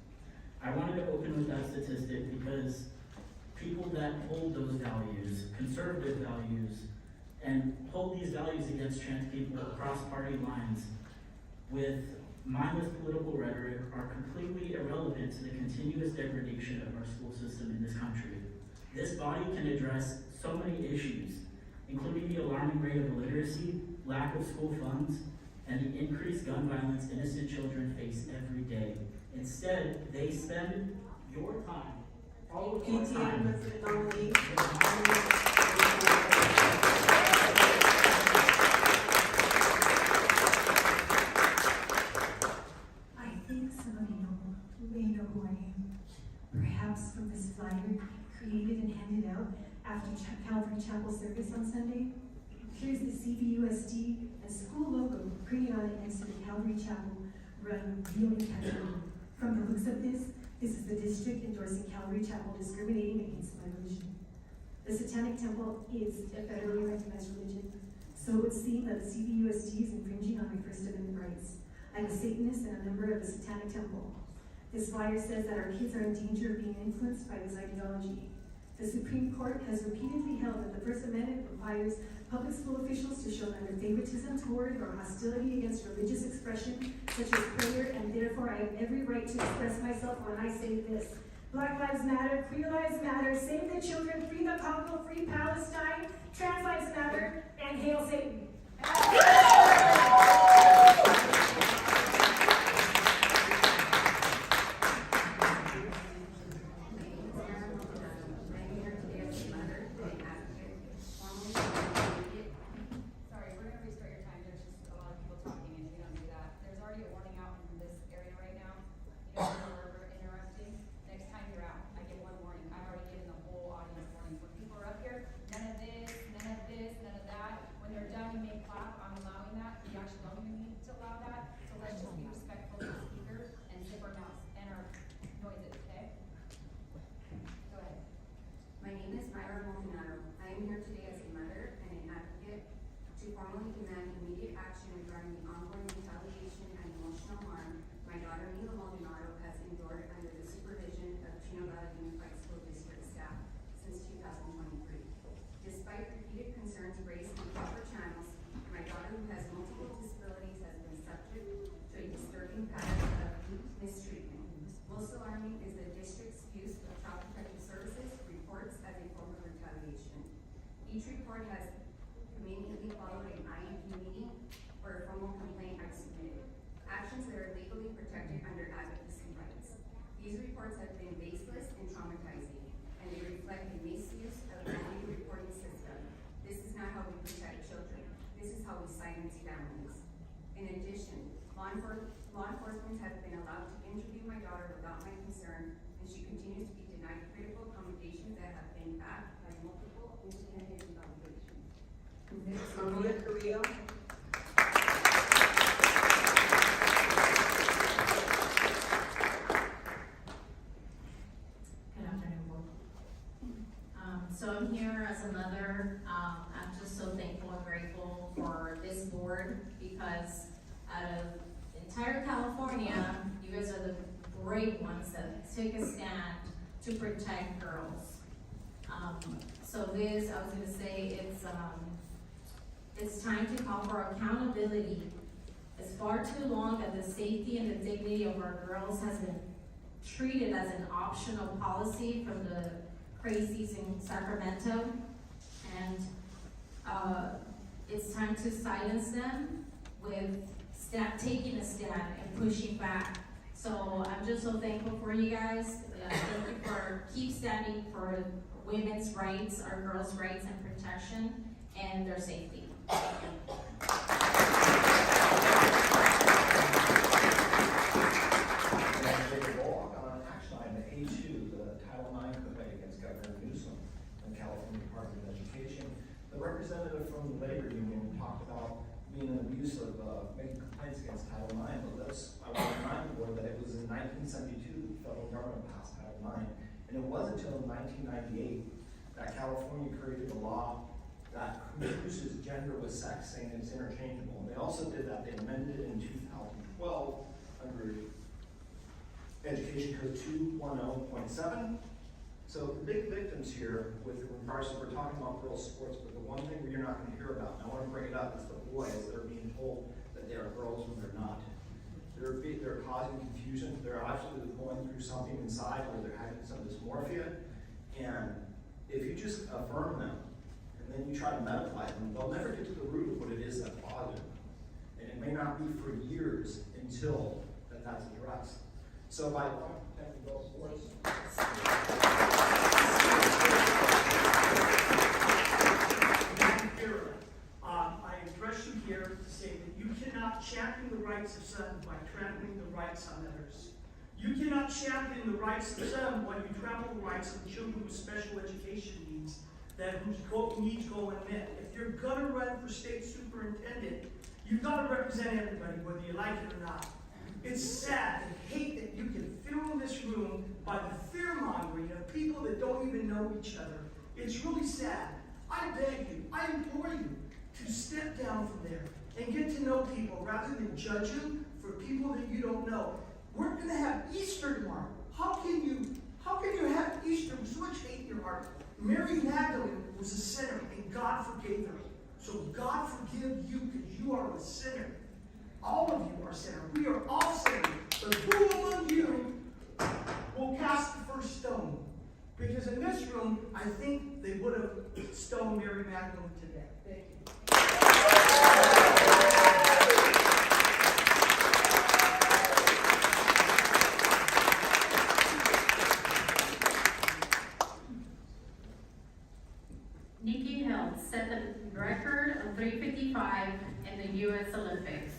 I wanted to open with that statistic because people that hold those values, conservative values, and hold these values against trans people across party lines with mindless political rhetoric are completely irrelevant to the continuous degradation of our school system in this country. This body can address so many issues, including the alarming rate of illiteracy, lack of school funds, and the increased gun violence innocent children face every day. Instead, they spend your time, all of your time. I think some of you may know who I am. Perhaps from this flyer created and handed out after Calvary Chapel service on Sunday. Here's the CBUSD and school logo printed on it next to the Calvary Chapel run Healing Category. From the looks of this is the district endorsing Calvary Chapel discriminating against my religion. The Satanic Temple is a federally recognized religion, so it would seem that the CBUSD is infringing on my First Amendment rights. I'm a Satanist and a member of the Satanic Temple. This flyer says that our kids are in danger of being influenced by this ideology. The Supreme Court has repeatedly held that the First Amendment requires public school officials to show neither favoritism toward or hostility against religious expression, such as prayer, and therefore I have every right to express myself when I say this. Black Lives Matter, Queer Lives Matter, Save the Children, Free the Congo, Free Palestine, Trans Lives Matter, and Hail Satan. Sorry, we're gonna restart your time. There's just a lot of people talking and we don't do that. There's already a warning out in this area right now. You know, we're interrupting. Next time you're out, I give one warning. I've already given the whole audience warnings. When people are up here, none of this, none of this, none of that. When they're done, you may clap. I'm allowing that. You actually don't even need to allow that. So let's just be respectful to the speaker and zip our mouths and our noises, okay? Go ahead. My name is Myra Molinaro. I am here today as a mother and an advocate to formally demand immediate action regarding the ongoing retaliation and emotional harm my daughter Mila Molinaro has endured under the supervision of Chino Valley Unified School District staff since 2023. Despite repeated concerns raised in proper channels, my daughter, who has multiple disabilities, has been subject to a disturbing pattern of mistreatment. Most alarming is the district's use of Child Protective Services reports as a form of retaliation. Each report has conveniently followed an IEP meeting or a formal complaint I've submitted. Actions that are legally protected under advocacy rights. These reports have been baseless and traumatizing, and they reflect a misuse of the only reporting system. This is not how we protect children. This is how we silence families. In addition, law enforcement has been allowed to interview my daughter without my concern, and she continues to be denied critical accommodations that have been backed by multiple independent evaluations. Maria Carrillo. Good afternoon, board. So I'm here as a mother. I'm just so thankful and grateful for this board because out of entire California, you guys are the great ones that took a stand to protect girls. So this, I was gonna say, it's time to call for accountability. It's far too long that the safety and the dignity of our girls has been treated as an optional policy from the crazies in Sacramento. And it's time to silence them with taking a stand and pushing back. So I'm just so thankful for you guys. Thank you for keep standing for women's rights, our girls' rights and protection, and their safety. Action item A2, the Title IX complaint against Governor Newsom and California Department of Education. The representative from the labor union talked about being an abuse of making complaints against Title IX, but I want to remind the board that it was in 1972 the federal government passed Title IX, and it wasn't until 1998 that California created a law that reduces gender with sex, saying it's interchangeable. And they also did that, they amended it in 2012 under Education Code 210.7. So the big victims here, with regards to, we're talking about girls' sports, but the one thing you're not going to hear about, and I want to bring it up, is the boys that are being told that they are girls when they're not. They're causing confusion. They're actually going through something inside where they're having some dysmorphia. And if you just affirm them, and then you try to medicalize them, they'll never get to the root of what it is that's bothering them. And it may not be for years until that's addressed. So by protecting girls' sports. I address you here to say that you cannot champion the rights of some by trampling the rights on others. You cannot champion the rights of some while you trample the rights of children with special education needs, whose needs go unmet. If you're gonna run for state superintendent, you've got to represent everybody, whether you like it or not. It's sad and hate that you can fill this room by the fear-mongering of people that don't even know each other. It's really sad. I beg you, I implore you to step down from there and get to know people rather than judge them for people that you don't know. We're gonna have Easter tomorrow. How can you have Easter with so much hate in your heart? Mary Magdalene was a sinner, and God forgave her. So God forgive you because you are a sinner. All of you are sinners. We are all sinners. But who among you will cast the first stone? Because in this room, I think they would have stoned Mary Magdalene to death. Thank you. Nikki Hill set the record of 3:55 in the U.S. Olympics.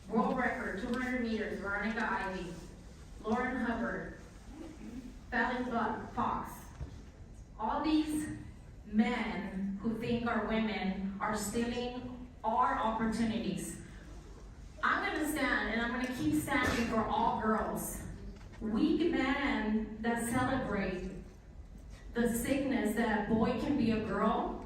World record, 200 meters, Veronica Ivy. Lauren Hubbard. Fallon Fox. All these men who think are women are stealing our opportunities. I'm gonna stand and I'm gonna keep standing for all girls. Weak men that celebrate the sickness that a boy can be a girl,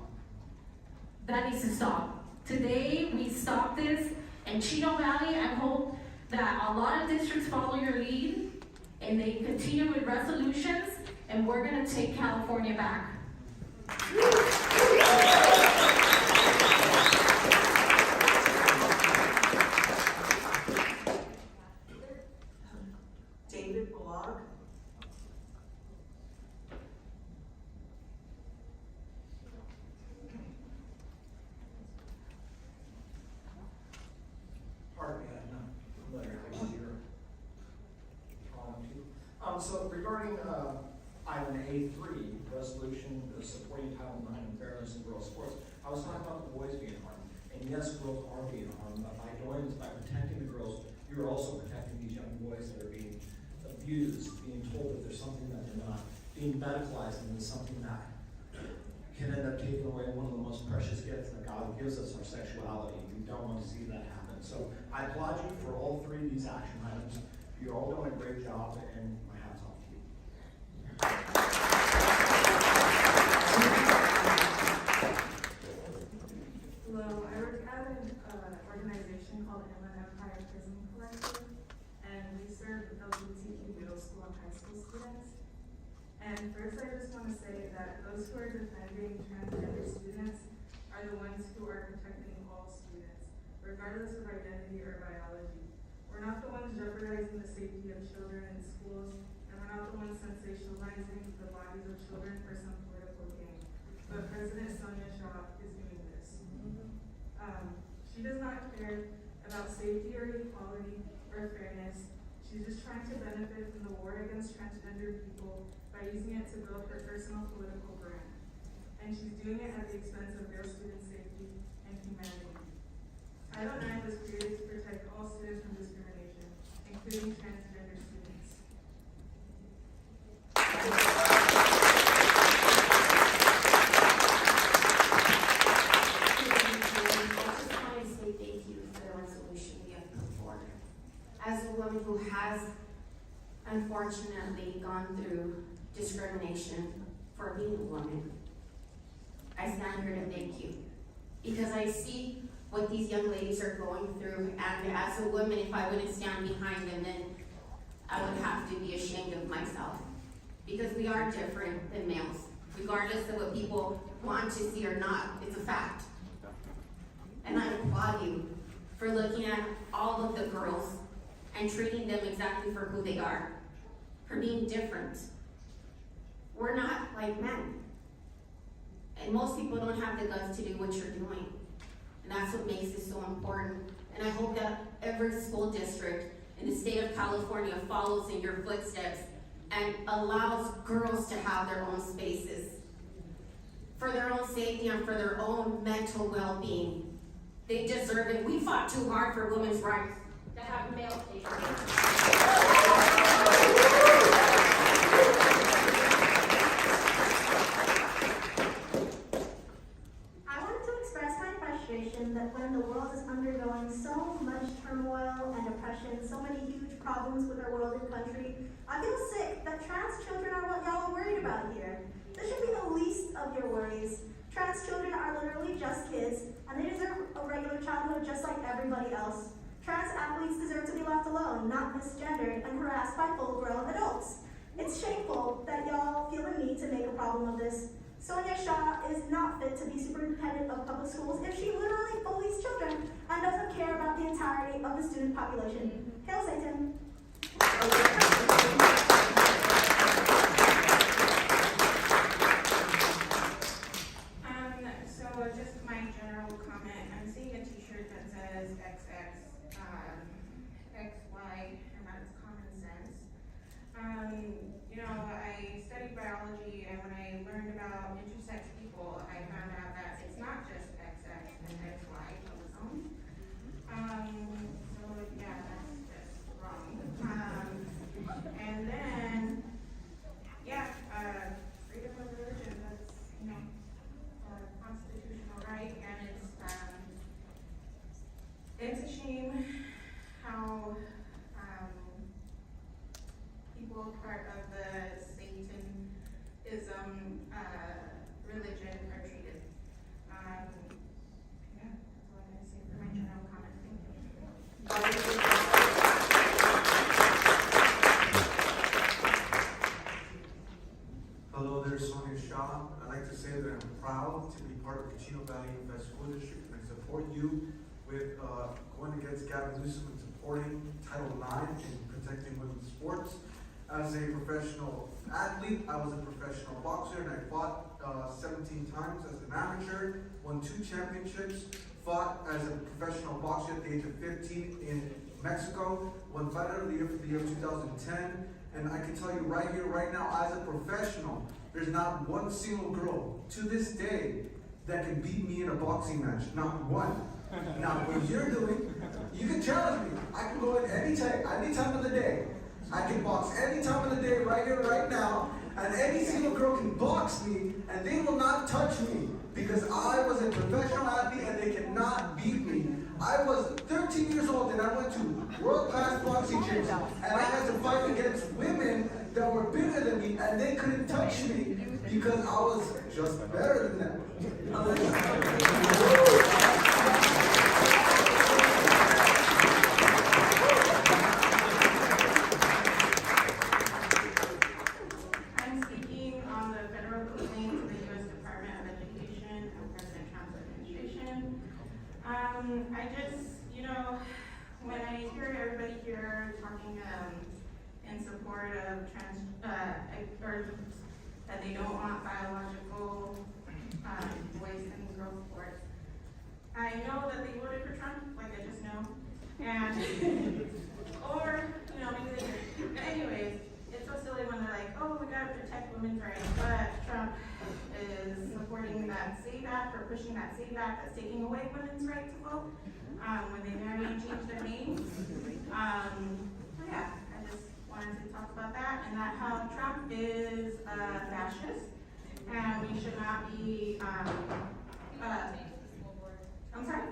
that needs to stop. Today, we stop this, and Chino Valley, I hope that a lot of districts follow your lead, and they continue with resolutions, and we're gonna take California back. David Blog. Pardon me, I'm not familiar with your calling to. So regarding item A3, resolution supporting Title IX and fairness in girls' sports, I was talking about the boys being harmed. And yes, girls are being harmed, but by doing this, by protecting the girls, you're also protecting these young boys that are being abused, being told that there's something that they're not, being medicalized into something that can end up taking away one of the most precious gifts that God gives us, our sexuality. We don't want to see that happen. So I applaud you for all three of these action items. You're all doing a great job, and my hat's off to you. Hello, I work at an organization called Inland Empire Prison Collective, and we serve LGBTQ middle school and high school students. And first, I just want to say that those who are defending transgender students are the ones who are protecting all students, regardless of identity or biology. We're not the ones jeopardizing the safety of children in schools, and we're not the ones sensationalizing the bodies of children for some political gain. But President Sonia Shaw is doing this. She does not care about safety or equality or fairness. She's just trying to benefit from the war against transgender people by using it to build her personal political brand. And she's doing it at the expense of real student safety and humanity. Title IX was created to protect all students from discrimination, including transgender students. As a woman who has unfortunately gone through discrimination for being a woman, I stand here to thank you. Because I see what these young ladies are going through, and as a woman, if I wouldn't stand behind them, then I would have to be ashamed of myself. Because we are different than males. Regardless of what people want to see or not, it's a fact. And I applaud you for looking at all of the girls and treating them exactly for who they are, for being different. We're not like men. And most people don't have the guts to do what you're doing. And that's what makes it so important. And I hope that every school district in the state of California follows in your footsteps and allows girls to have their own spaces for their own safety and for their own mental well-being. They deserve it. We fought too hard for women's rights to have male spaces. I wanted to express my frustration that when the world is undergoing so much turmoil and oppression, so many huge problems with our world and country, I feel sick that trans children are what y'all are worried about here. This should be the least of your worries. Trans children are literally just kids, and they deserve a regular childhood just like everybody else. Trans athletes athletes deserve to be left alone, not misgendered and harassed by full-grown adults. It's shameful that y'all feel the need to make a problem of this. Sonia Shaw is not fit to be superintendent of public schools if she literally bullies children and doesn't care about the entirety of the student population. Hail Satan. So just my general comment, I'm seeing a t-shirt that says XX, XY, and that's common sense. You know, I studied biology, and when I learned about intersex people, I found out that it's not just XX and XY chromosomes. So yeah, that's just wrong. And then, yeah, freedom of religion, that's, you know, constitutional right, and it's a shame how people part of the Satanism religion are treated. Yeah, that's all I'm going to say for my general comment. Thank you. Hello there, Sonia Shaw. I'd like to say that I'm proud to be part of the Chino Valley Unified School District, and I support you with going against Gavin Newsom and supporting Title IX and protecting women's sports. As a professional athlete, I was a professional boxer, and I fought 17 times as an amateur, won 2 championships, fought as a professional boxer at the age of 15 in Mexico, won Fighter of the Year for the year 2010, and I can tell you right here, right now, as a professional, there's not one single girl to this day that can beat me in a boxing match. Not one. Now, what you're doing, you can challenge me. I can go in any time of the day. I can box any time of the day, right here, right now, and any single girl can box me, and they will not touch me, because I was a professional athlete and they cannot beat me. I was 13 years old and I went to world-class boxing gyms, and I had to fight against women that were bigger than me, and they couldn't touch me because I was just better than them. I'm speaking on the federal complaint to the U.S. Department of Education and President Trump's administration. I just, you know, when I hear everybody here talking in support of or that they don't want biological boys in girls sports, I know that they voted for Trump, like I just know, and or you know maybe they didn't. But anyways, it's so silly when they're like, oh, we gotta protect women's rights, but Trump is supporting that SAVE Act or pushing that SAVE Act that's taking away women's right to vote when they marry and change their names. Yeah, I just wanted to talk about that, and that how Trump is a fascist, and we should not be, I'm sorry?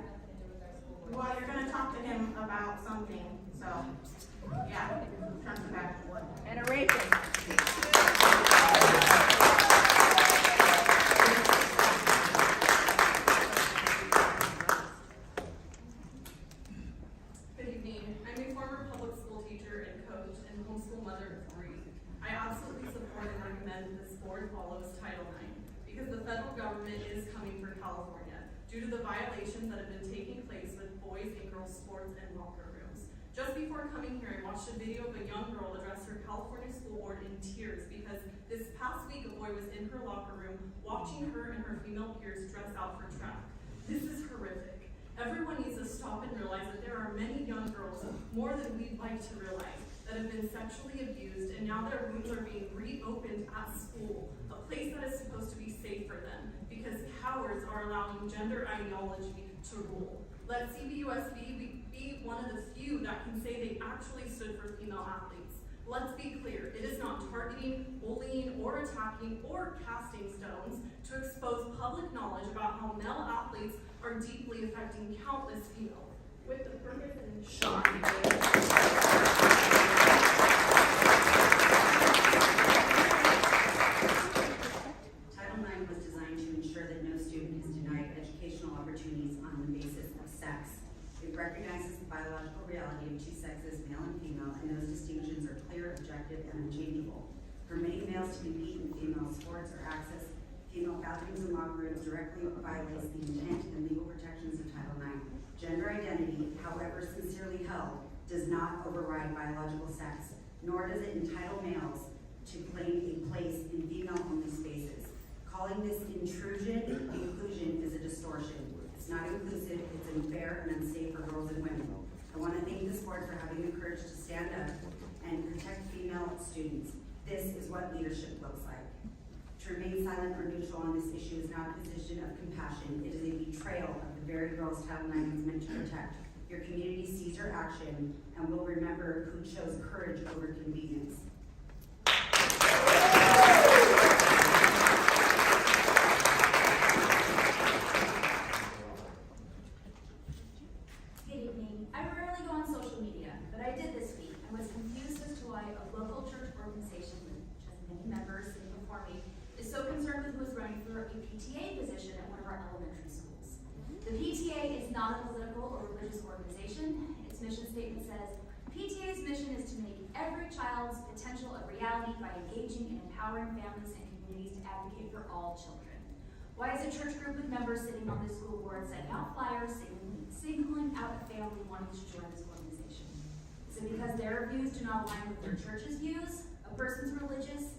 Well, you're gonna talk to him about something, so, yeah, Trump's a fascist. And a rapist. Good evening. I'm a former public school teacher and coach and homeschool mother of 3. I absolutely support and recommend this board follows Title IX because the federal government is coming for California due to the violations that have been taking place with boys and girls sports and locker rooms. Just before coming here, I watched a video of a young girl address her California school board in tears because this past week a boy was in her locker room watching her and her female peers dress out for track. This is horrific. Everyone needs to stop and realize that there are many young girls, more than we'd like to realize, that have been sexually abused, and now their rooms are being reopened at school, a place that is supposed to be safe for them, because cowards are allowing gender ideology to rule. Let CBUSB be one of the few that can say they actually stood for female athletes. Let's be clear, it is not targeting, bullying, or attacking, or casting stones to expose public knowledge about how male athletes are deeply affecting countless females. With the purpose and shocking. Title IX was designed to ensure that no student is denied educational opportunities on the basis of sex. It recognizes the biological reality of subjective and unchangeable. Permitting males to compete in female sports or access female bathrooms and locker rooms directly violates the intent and legal protections of Title IX. Gender identity, however sincerely held, does not override biological sex, nor does it entitle males to claim a place in female-only spaces. Calling this inclusion is a distortion. It's not inclusive, it's unfair and unsafe for girls and women. I want to thank this board for having the courage to stand up and protect female students. This is what leadership looks like. To remain silent or neutral on this issue is not a position of compassion. It is a betrayal of the very girls Title IX is meant to protect. Your community sees your action and will remember who chose courage over convenience. Good evening. I rarely go on social media, but I did this week and was confused as to why a local church organization, which has many members sitting before me, is so concerned with who is running for a PTA position at one of our elementary schools. The PTA is not a political or religious organization. Its mission statement says, PTA's mission is to make every child's potential a reality by engaging and empowering families and communities to advocate for all children. Why is a church group with members sitting on this school board sending out flyers singling out a family wanting to join this organization? Is it because their views do not align with their church's views? A person's religious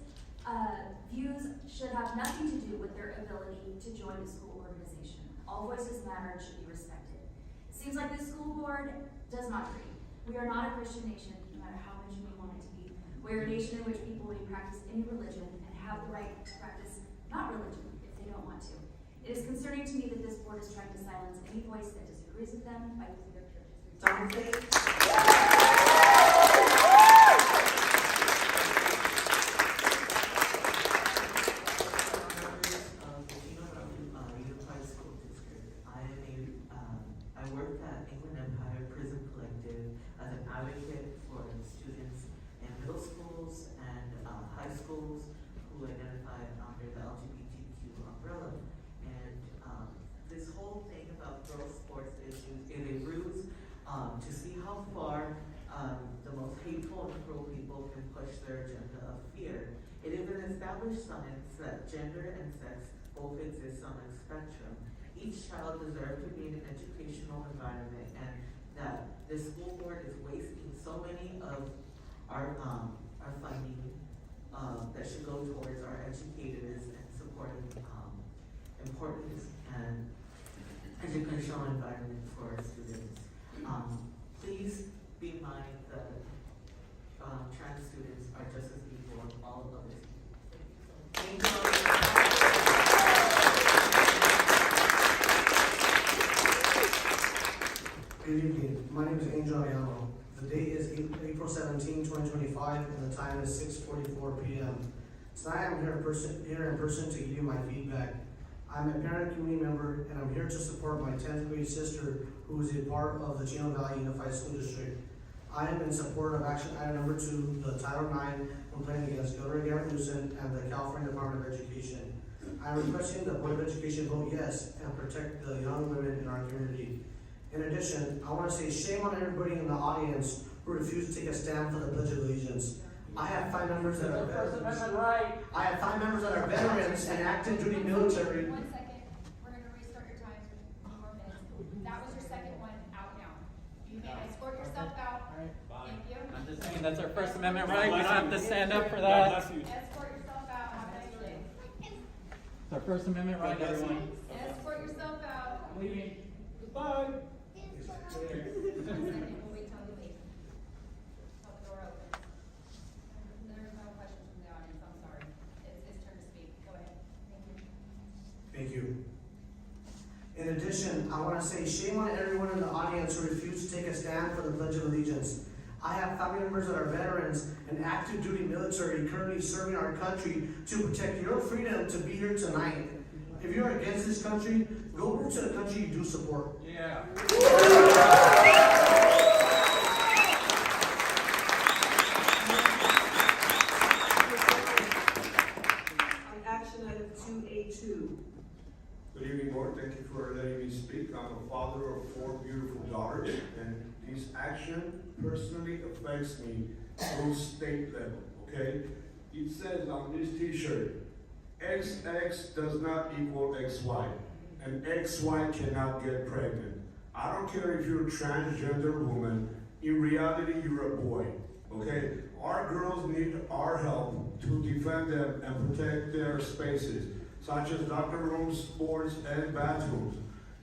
views should have nothing to do with their ability to join a school organization. All voices matter and should be respected. It seems like this school board does not agree. We are not a Christian nation, no matter how much we want it to be. We are a nation in which people may practice any religion and have the right to practice not religion if they don't want to. It is concerning to me that this board is trying to silence any voice that disagrees with them by using their churches. I worked at England Empire Prison Collective as an advocate for students in middle schools and high schools who identify under the LGBTQ umbrella. And this whole thing about girls' sports issues is a ruse to see how far the most hateful and cruel people can push their agenda of fear. It is an established science that gender and sex both exist on a spectrum. Each child deserves to be in an educational environment, and that the school board is wasting so many of our funding that should go towards our educators and supporting important and educational environment for our students. Please be in mind that trans students are just as equal as all of others. Thank you. Good evening. My name is Angel Ayano. The date is April 17, 2025, and the time is 6:44 p.m. Tonight I'm here in person to give you my feedback. I'm a parent community member, and I'm here to support my 10th grade sister who is a part of the Chino Valley Unified School District. I am in support of action item number 2, the Title IX complaint against Governor Gavin Newsom and the California Department of Education. I'm requesting the Board of Education vote yes and protect the young women in our community. In addition, I want to say shame on everybody in the audience who refused to take a stand for the Pledge of Allegiance. I have 5 members that are veterans. I have 5 members that are veterans and active duty military. 1 second, we're gonna restart your time for 2 more minutes. That was your second one, out now. You may escort yourself out. Thank you. I'm just saying, that's our First Amendment right. We don't have to stand up for that. Escort yourself out, have a nice day. It's our First Amendment right, everyone. Escort yourself out. Leaving. Goodbye. We'll wait till you leave. Till the door opens. There's no questions from the audience, I'm sorry. It's his turn to speak. Go ahead. Thank you. Thank you. In addition, I want to say shame on everyone in the audience who refused to take a stand for the Pledge of Allegiance. I have family members that are veterans and active duty military currently serving our country to protect your freedom to be here tonight. If you're against this country, go to the country you do support. Yeah. On action item 2A2. Good evening, board. Thank you for letting me speak. I'm a father of 4 beautiful daughters, and this action personally affects me through state level, okay? It says on this t-shirt, XX does not equal XY, and XY cannot get pregnant. I don't care if you're a transgender woman, in reality you're a boy, okay? Our girls need our help to defend them and protect their spaces, such as locker rooms, sports, and bathrooms.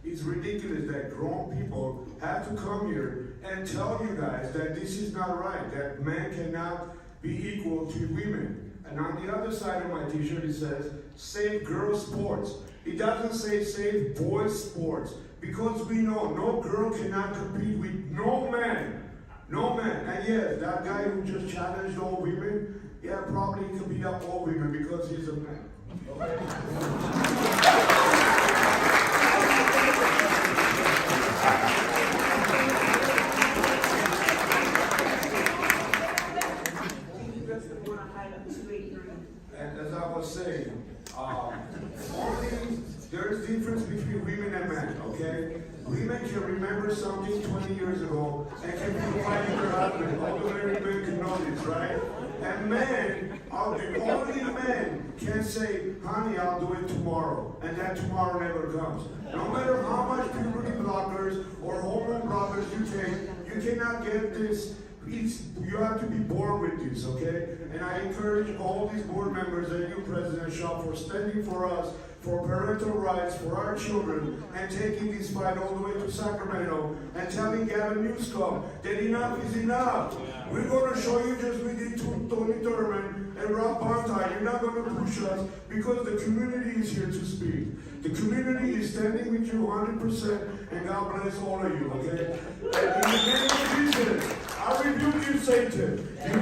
It's ridiculous that grown people have to come here and tell you guys that this is not right, that men cannot be equal to women. And on the other side of my t-shirt it says, save girls sports. It doesn't say save boys sports, because we know no girl cannot compete with no man. No man. And yes, that guy who just challenged all women, yeah, probably he could beat up all women because he's a man. And as I was saying, there's difference between women and men, okay? Women can remember something 20 years ago and can provide their husband. Ordinary men can know this, right? And men, only men can say, honey, I'll do it tomorrow. And that tomorrow never comes. No matter how much puberty blockers or hormone blockers you take, you cannot get this. You have to be born with this, okay? And I encourage all these board members and you, President Shaw, for standing for us, for parental rights, for our children, and taking this fight all the way to Sacramento, and telling Gavin Newsom that enough is enough. We're going to show you just we did to Tony Thurman and Rob Bontai. You're not going to push us because the community is here to speak. The community is standing with you 100%, and God bless all of you, okay? And in the name of Jesus, I rebuke you, Satan. You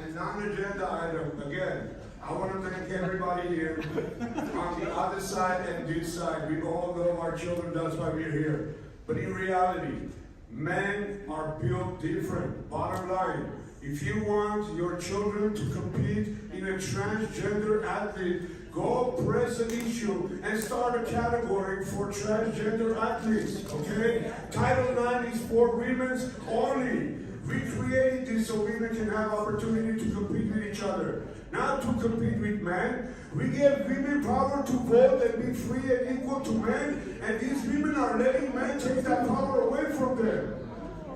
And non-agenda item, again, I want to thank everybody here on the other side and this side. We all know our children, that's why we're here. But in reality, men are built different. Bottom line, if you want your children to compete in a transgender athlete, go press an issue and start a category for transgender athletes, okay? Title IX is for women's only. We created this so women can have opportunity to compete with each other, not to compete with men. We give women power to vote and be free and equal to men, and these women are letting men take that power away from them.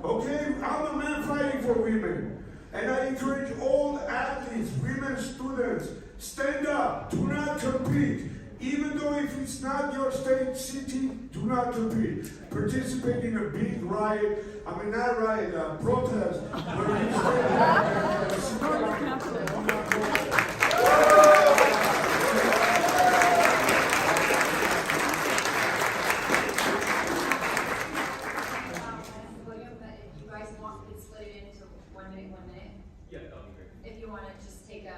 Okay? I'm a man fighting for women. And I encourage all athletes, women, students, stand up, do not compete. Even though if it's not your state, city, do not compete. Participate in a big riot, not riot, protest. Where you William, if you guys want, we can split it into 1 minute, 1 minute. Yeah, that'll be great. If you want to just take a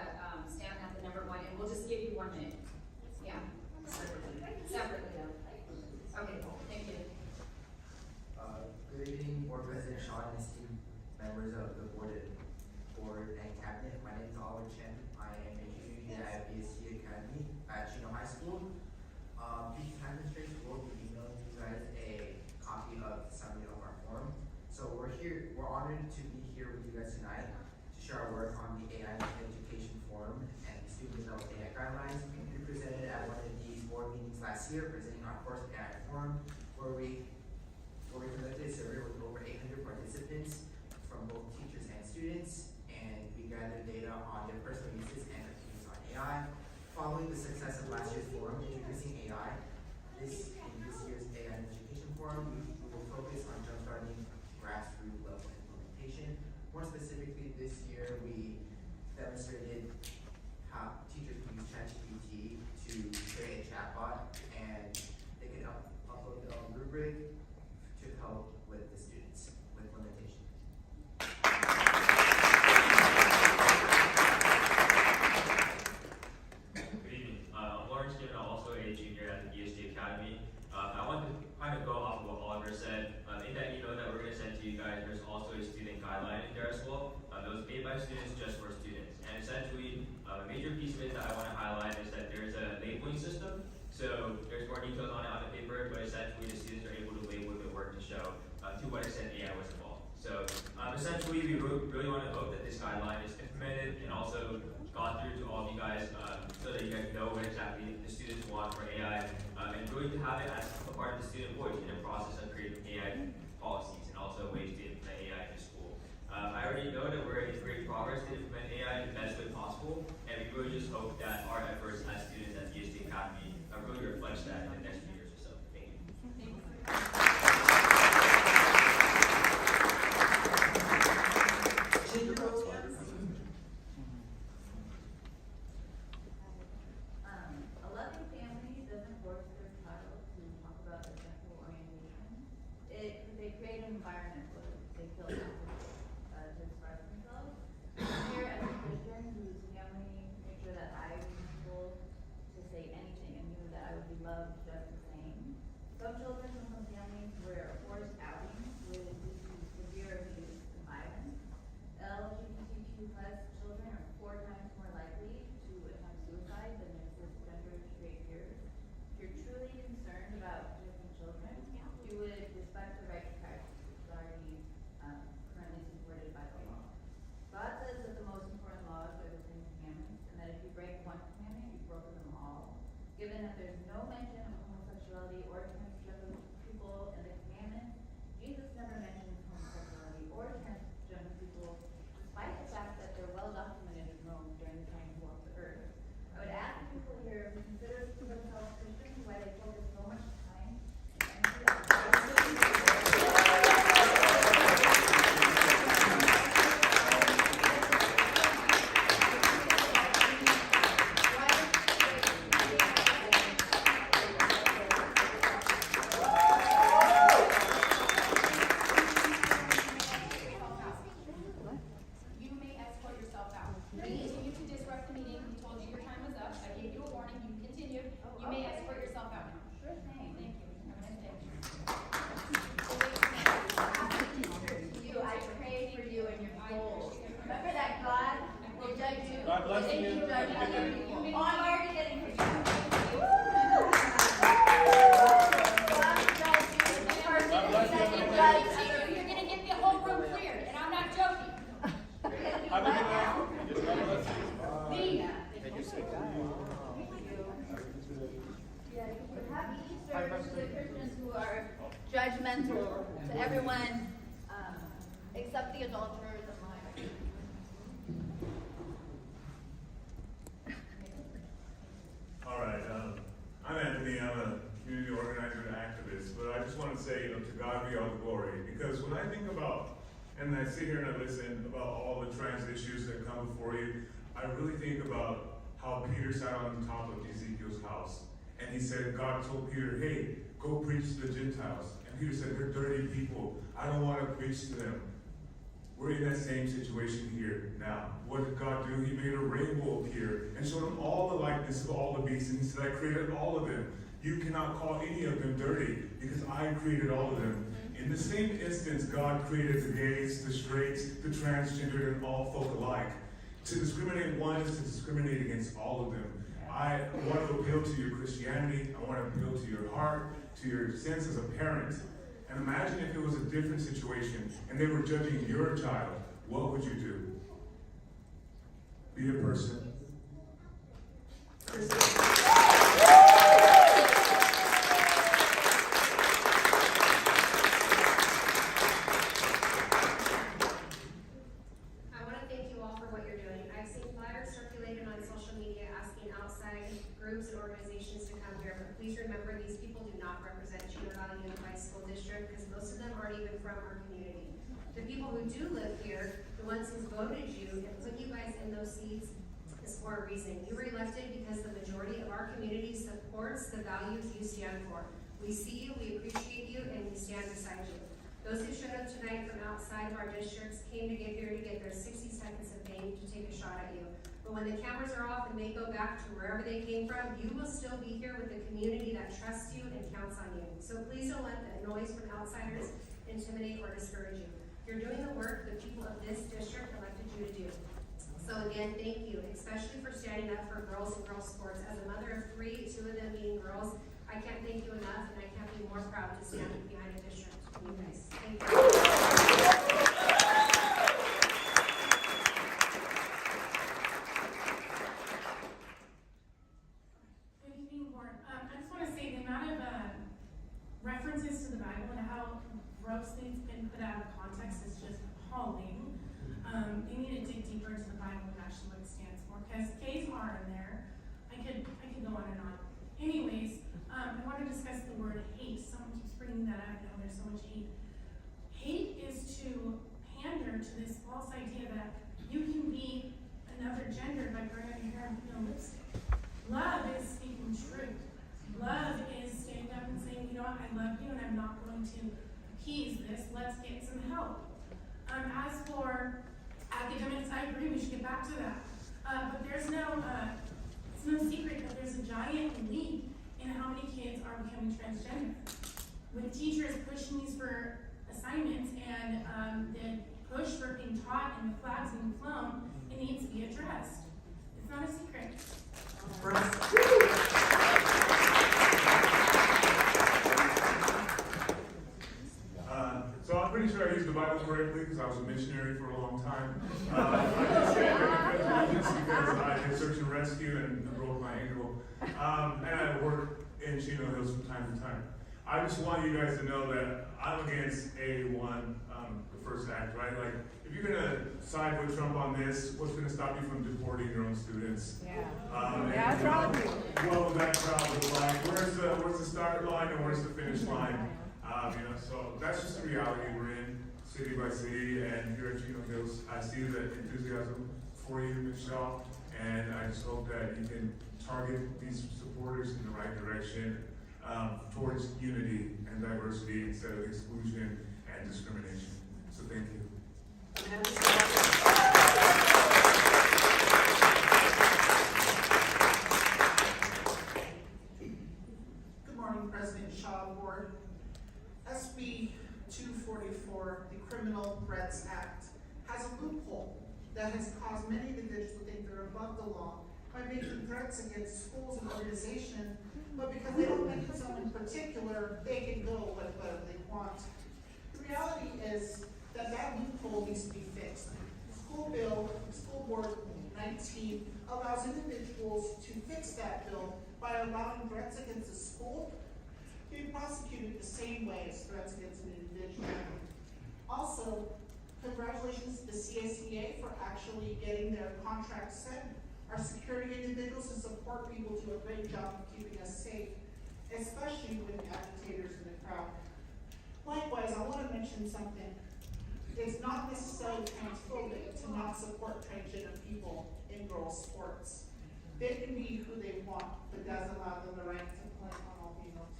stand at the number 1, and we'll just give you 1 minute. Yeah. Separately though. Okay, cool. Thank you. Good evening, Board President Shaw and esteemed members of the board and cabinet. My name is Oliver Chen. I am a junior here at BSC Academy at Chino High School. These time constraints will be emailing you guys a copy of the summary of our forum. So we're honored to be here with you guys tonight to share our work on the AI Education Forum and the Student Developed AI Guidelines. We presented at one of these board meetings last year, presenting our first AI forum, where we conducted a survey with over 800 participants from both teachers and students, and we gathered data on their personal uses and opinions on AI. Following the success of last year's forum introducing AI, in this year's AI Education Forum, we will focus on jumpstarting grassroots level implementation. More specifically, this year we demonstrated how teachers can use ChatGPT to create a chatbot, and they can upload their own rubric to help with the students with implementation. Good evening. I'm Lawrence Chino, also a junior at the BSG Academy. I want to kind of go off of what Oliver said. In that email that we're going to send to you guys, there's also a student guideline in there as well. That was made by students just for students. And want for AI, and really to have it as a part of the student voice in the process of creating AI policies and also ways to implement AI in school. I already know that we're in great progress to implement AI in the best way possible, and we really just hope that our efforts as students at BSD Academy really reflects that in the next few years or so. Thank you. A loving family doesn't force their child to talk about their sexual orientation. They create an environment where they feel comfortable to express themselves. Here as a Christian whose family made sure that I was able to say anything and knew that I would be loved just the same. Some children from some families where forced outing would lead to severe abuse and violence. LGBTQ+ children are 4 times more likely to attempt suicide than their cisgender straight peers. If you're truly concerned about different children, you would respect the right to privacy, which is already currently supported by the law. God says that the most important laws are the 10 Commandments, and that if you break one commandment, you've broken them all. Given that there's no mention of homosexuality or transgender people in the commandments, Jesus never mentions homosexuality or transgender people, despite the fact that they're well documented in Rome during the time he walked the earth. I would ask people here who consider themselves Christians why they focus so much time and energy You may escort yourself out. You continue to disrupt the meeting. We told you your time was up. I gave you a warning. You continued. You may escort yourself out now. Sure thing. Thank you. Have a nice day. You, I pray for you and your goals. Remember that God will judge you. God bless They you. can judge other people. Oh, I'm already getting it. God judge you. The person God bless that you. you judge other You're gonna get the whole room cleared, and I'm not joking. Have a good night. Just God bless you. Leave. Yeah, happy Easter to the Christians who are judgmental to everyone except the adulterers and liars. All right, I'm Anthony. I'm a community organizer and activist, but I just want to say, to God be all the glory. Because when I think about, and I sit here and I listen about all the trans issues that come before you, I really think about how Peter sat on top of Ezekiel's house. And he said, God told Peter, hey, go preach to the Gentiles. And Peter said, they're dirty people. I don't want to preach to them. We're in that same situation here now. What did God do? He made a rainbow appear and showed him all the likeness of all the beasts. And he said, I created all of them. You cannot call any of them dirty because I created all of them. In the same instance, God created the gays, the straights, the transgendered, and all folk alike. To discriminate one is to discriminate against all of them. I want to appeal to your Christianity. I want to appeal to your heart, to your sense as a parent. And imagine if it was a different situation and they were judging your child. What would you do? Be a person. I want to thank you all for what you're doing. I've seen flyers circulated on social media asking outside groups and organizations to come here, but please remember these people do not represent Chino Valley Unified School District because most of them aren't even from our community. The people who do live here, the ones who voted you and put you guys in those seats, is for a reason. You were elected because the majority of our community supports the values you stand for. We see you, we appreciate you, and we stand beside you. Those who showed up tonight from outside of our districts came to get here to get their 60 seconds of fame to take a shot at you. But when the cameras are off and they go back to wherever they came from, you will still be here with a community that trusts you and counts on you. So please don't let the noise from outsiders intimidate or discourage you. You're doing the work the people of this district elected you to do. So again, thank you, especially for standing up for girls and girls sports. As a mother of 3, 2 of them being girls, I can't thank you enough, and I can't be more proud to stand behind a district. You guys, thank you. Good evening, board. Bible and how gross things been put out of context is just appalling. They need to dig deeper into the Bible and actually what it stands for, because K's are in there. I could go on and on. Anyways, I want to discuss the word hate. Someone keeps bringing that up. Now there's so much hate. Hate is to pander to this false idea that you can be another gender by growing your hair and putting on lipstick. Love is speaking truth. Love is standing up and saying, you know what, I love you and I'm not going to appease this. Let's get some help. As for academics, I agree, we should get back to that. But there's it's no secret that there's a giant leap in how many kids are becoming transgender. With teachers pushing these for assignments and the push for being taught and the flags being flown, it needs to be addressed. It's not a secret. So I'm pretty sure I used the Bible correctly because I was a missionary for a long time. I just say because I did search and rescue and broke my ankle. And I work in Chino Hills from time to time. I just want you guys to know that I'm against A1, the first act, right? Like, if you're gonna side with Trump on this, what's gonna stop you from deporting your own students? Yeah. What's wrong with you? What will that crowd look like? Where's the start line and where's the finish line? So that's just the reality we're in, city by city, and here at Chino Hills, I see the enthusiasm for you, Michelle, and I just hope that you can target these supporters in the right direction towards unity and diversity instead of exclusion and discrimination. So thank you. Good morning, President Shaw, Board. SB 244, the Criminal Threats Act, has a loophole that has caused many individuals to think they're above the law by making threats against schools and organizations, but because they don't think it's someone in particular, they can go with whatever they want. The reality is that loophole needs to be fixed. School Board 19 allows individuals to fix that bill by allowing threats against a school to be prosecuted the same way as threats against an individual. Also, congratulations to the CSEA for actually getting their contract set. Our security individuals and support people do a great job of keeping us safe, especially with agitators in the crowd. Likewise, I want to mention something. It's not necessarily transphobic to not support transgender people in girls' sports. They can be who they want, but does allow them the right to play on all female teams.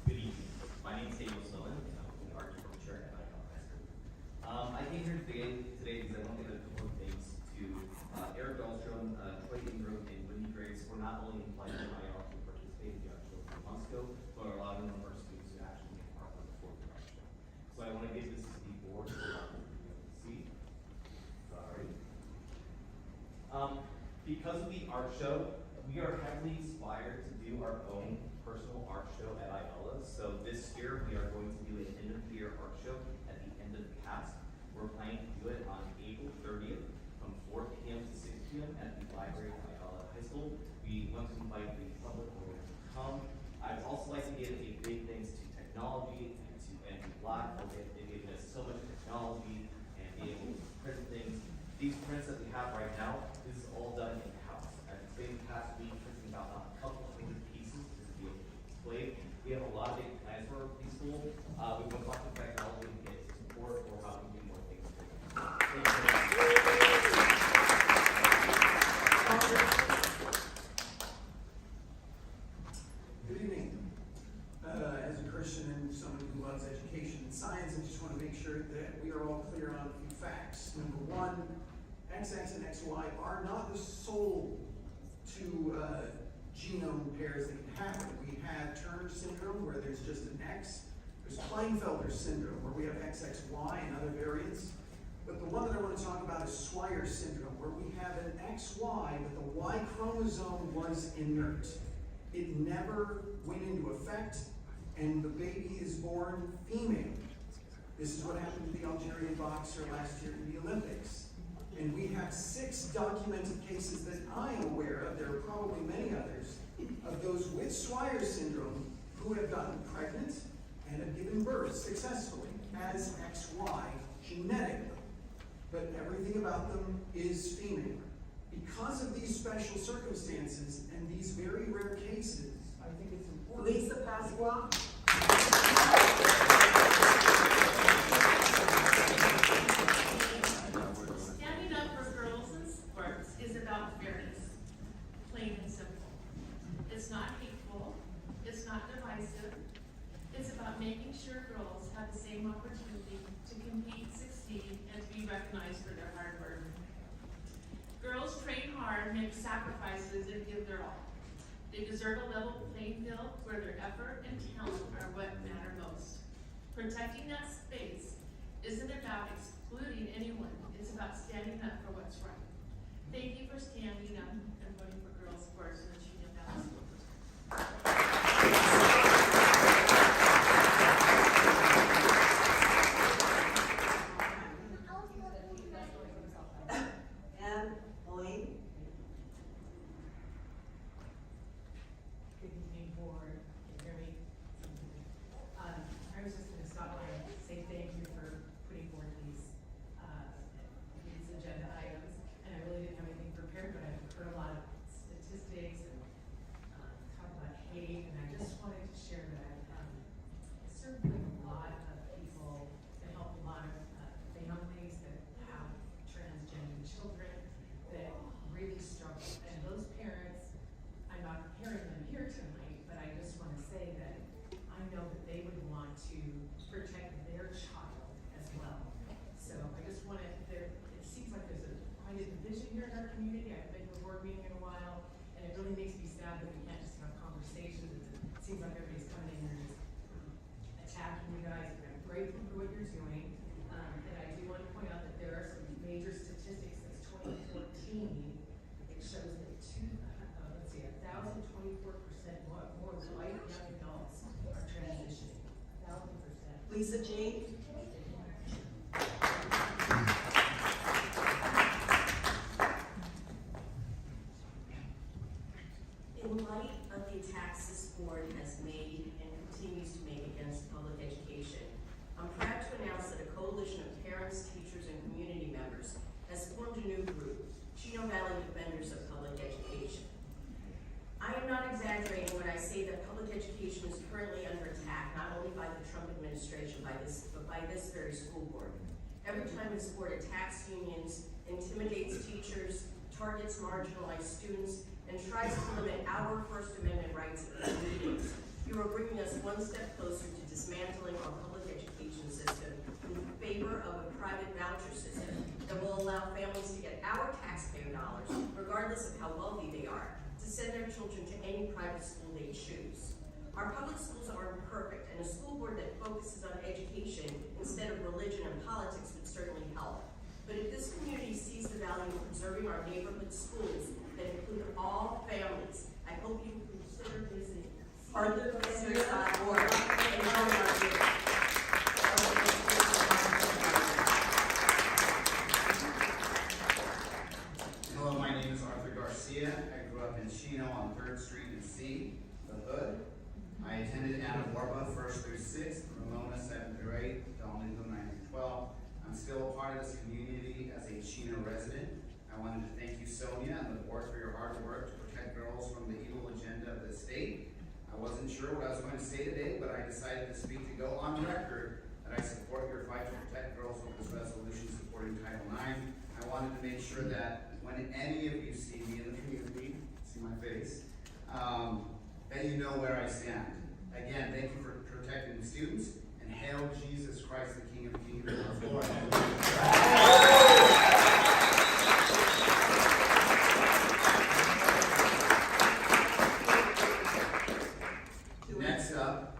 Good evening. My name is Daniel Sloan. I'm the art teacher at Icon High School. I came here today because I want to give a couple of things to Eric Dahlstrom, Troy Ingram, and Wendy Grace for not only applying for IR to participate in the art show a few months ago, but allowing one of our students to actually be part of the fourth art show. So I want to give this to the board so that you can see. Sorry. Because of the art show, we are heavily inspired to do our own personal art show at IELA. So this year, we are going to do an end-of-the-year art show at the end of the cast. We're planning to do it on April 30th from 4 p.m. to 6 p.m. at the library of IELA High School. We want to invite the public to come. I'd also like to give a big thanks to technology and to Andrew Black for giving us so much technology and being able to print things. These prints that we have right now, this is all done in-house. At the same past week, printing about a couple hundred pieces to be able to display. We have a lot of big plans for the school. We want to talk to technology and get support for how we can do more things. Thank you. Good evening. As a Christian and someone who loves education and science, I just want to make sure that we are all clear on a few facts. Number one, XX and XY are not the sole two genome pairs that can happen. We have Turner syndrome, where there's just an X. There's Klinefelter syndrome, where we have XXY and other variants. But the one that I want to talk about is Swyer syndrome, where we have an XY, but the Y chromosome was inert. It never went into effect, and the baby is born female. This is what happened to the Algerian boxer last year in the Olympics. And we have 6 documented cases that I am aware probably many others, of those with Swyer syndrome who have gotten pregnant and have given birth successfully as XY genetically, but everything about them is female. Because of these special circumstances and these very rare cases, I think it's important. Lisa Pasqua. Standing up for girls in sports is about fairness, plain and simple. It's not hateful, it's not divisive, it's about making sure girls have the same opportunity to compete, succeed, and to be recognized for their hard work. Girls train hard, make sacrifices, and give their all. They deserve a level playing field where their effort and talent are what matter most. Protecting that space isn't about excluding anyone, it's about standing up for what's right. Thank you for standing up and voting for girls sports in the Chino Valley School District. And Elaine. Good evening, board. Can you hear me? I was just going to stop by and say thank you for putting forward these agenda items. And I really didn't have anything prepared, but I've heard a lot of statistics and talk about hate. And I just wanted to share that I served with a lot of people that help a lot of families that have transgender children that really struggle. And those parents, I'm not hearing them here tonight, but I just want to say that I know that they would want to protect their child as well. So I just wanted, it seems like there's quite a division here in our community. I haven't been to a board meeting in a while, and it really makes me sad that we can't just have conversations. It seems like everybody's coming in here just attacking you guys, and I'm grateful for what you're doing. And I do want to point out that there are some major statistics since 2014. It shows that 1,024% more white young adults are transitioning. 1,000%. Lisa Jane. In light of the attacks this board has made and continues to make against public education, I'm proud to announce that a coalition of parents, teachers, and community members has formed a new group, Chino Valley Defenders of Public Education. I am not exaggerating when I say that public education is currently under attack, not only by the Trump administration, but by this very school board. Every time this board attacks unions, intimidates teachers, targets marginalized students, and tries to limit our First Amendment rights in meetings, you are bringing us one step closer to dismantling our public education system in favor of a private voucher system that will allow families to get our taxpayer dollars, regardless of how wealthy they are, to send their children to any private school they choose. Our public schools aren't perfect, and a school board that focuses on education instead of religion and politics would certainly help. But if this community sees the value of preserving our neighborhood schools that include all families, I hope you will consider visiting ArthurDefenders.org and join our group. Hello, my name is Arthur Garcia. I grew up in Chino on 3rd Street in C, the Hood. I attended Anna Borba 1st through 6th, Ramona 7th through 8th, Domingo 9 through 12. I'm still a part of this community as a Chino resident. I wanted to thank you, Sonia, and the board for your hard work to protect girls from the evil agenda of the state. I wasn't sure what I was going to say today, but I decided to speak to go on record that I support your fight to protect girls with this resolution supporting Title IX. I wanted to make sure that when any of you see me in the community, see my face, that you know where I stand. Again, thank you for protecting the students, and hail Jesus Christ, the King of Kings and Lord of Lords. Next up,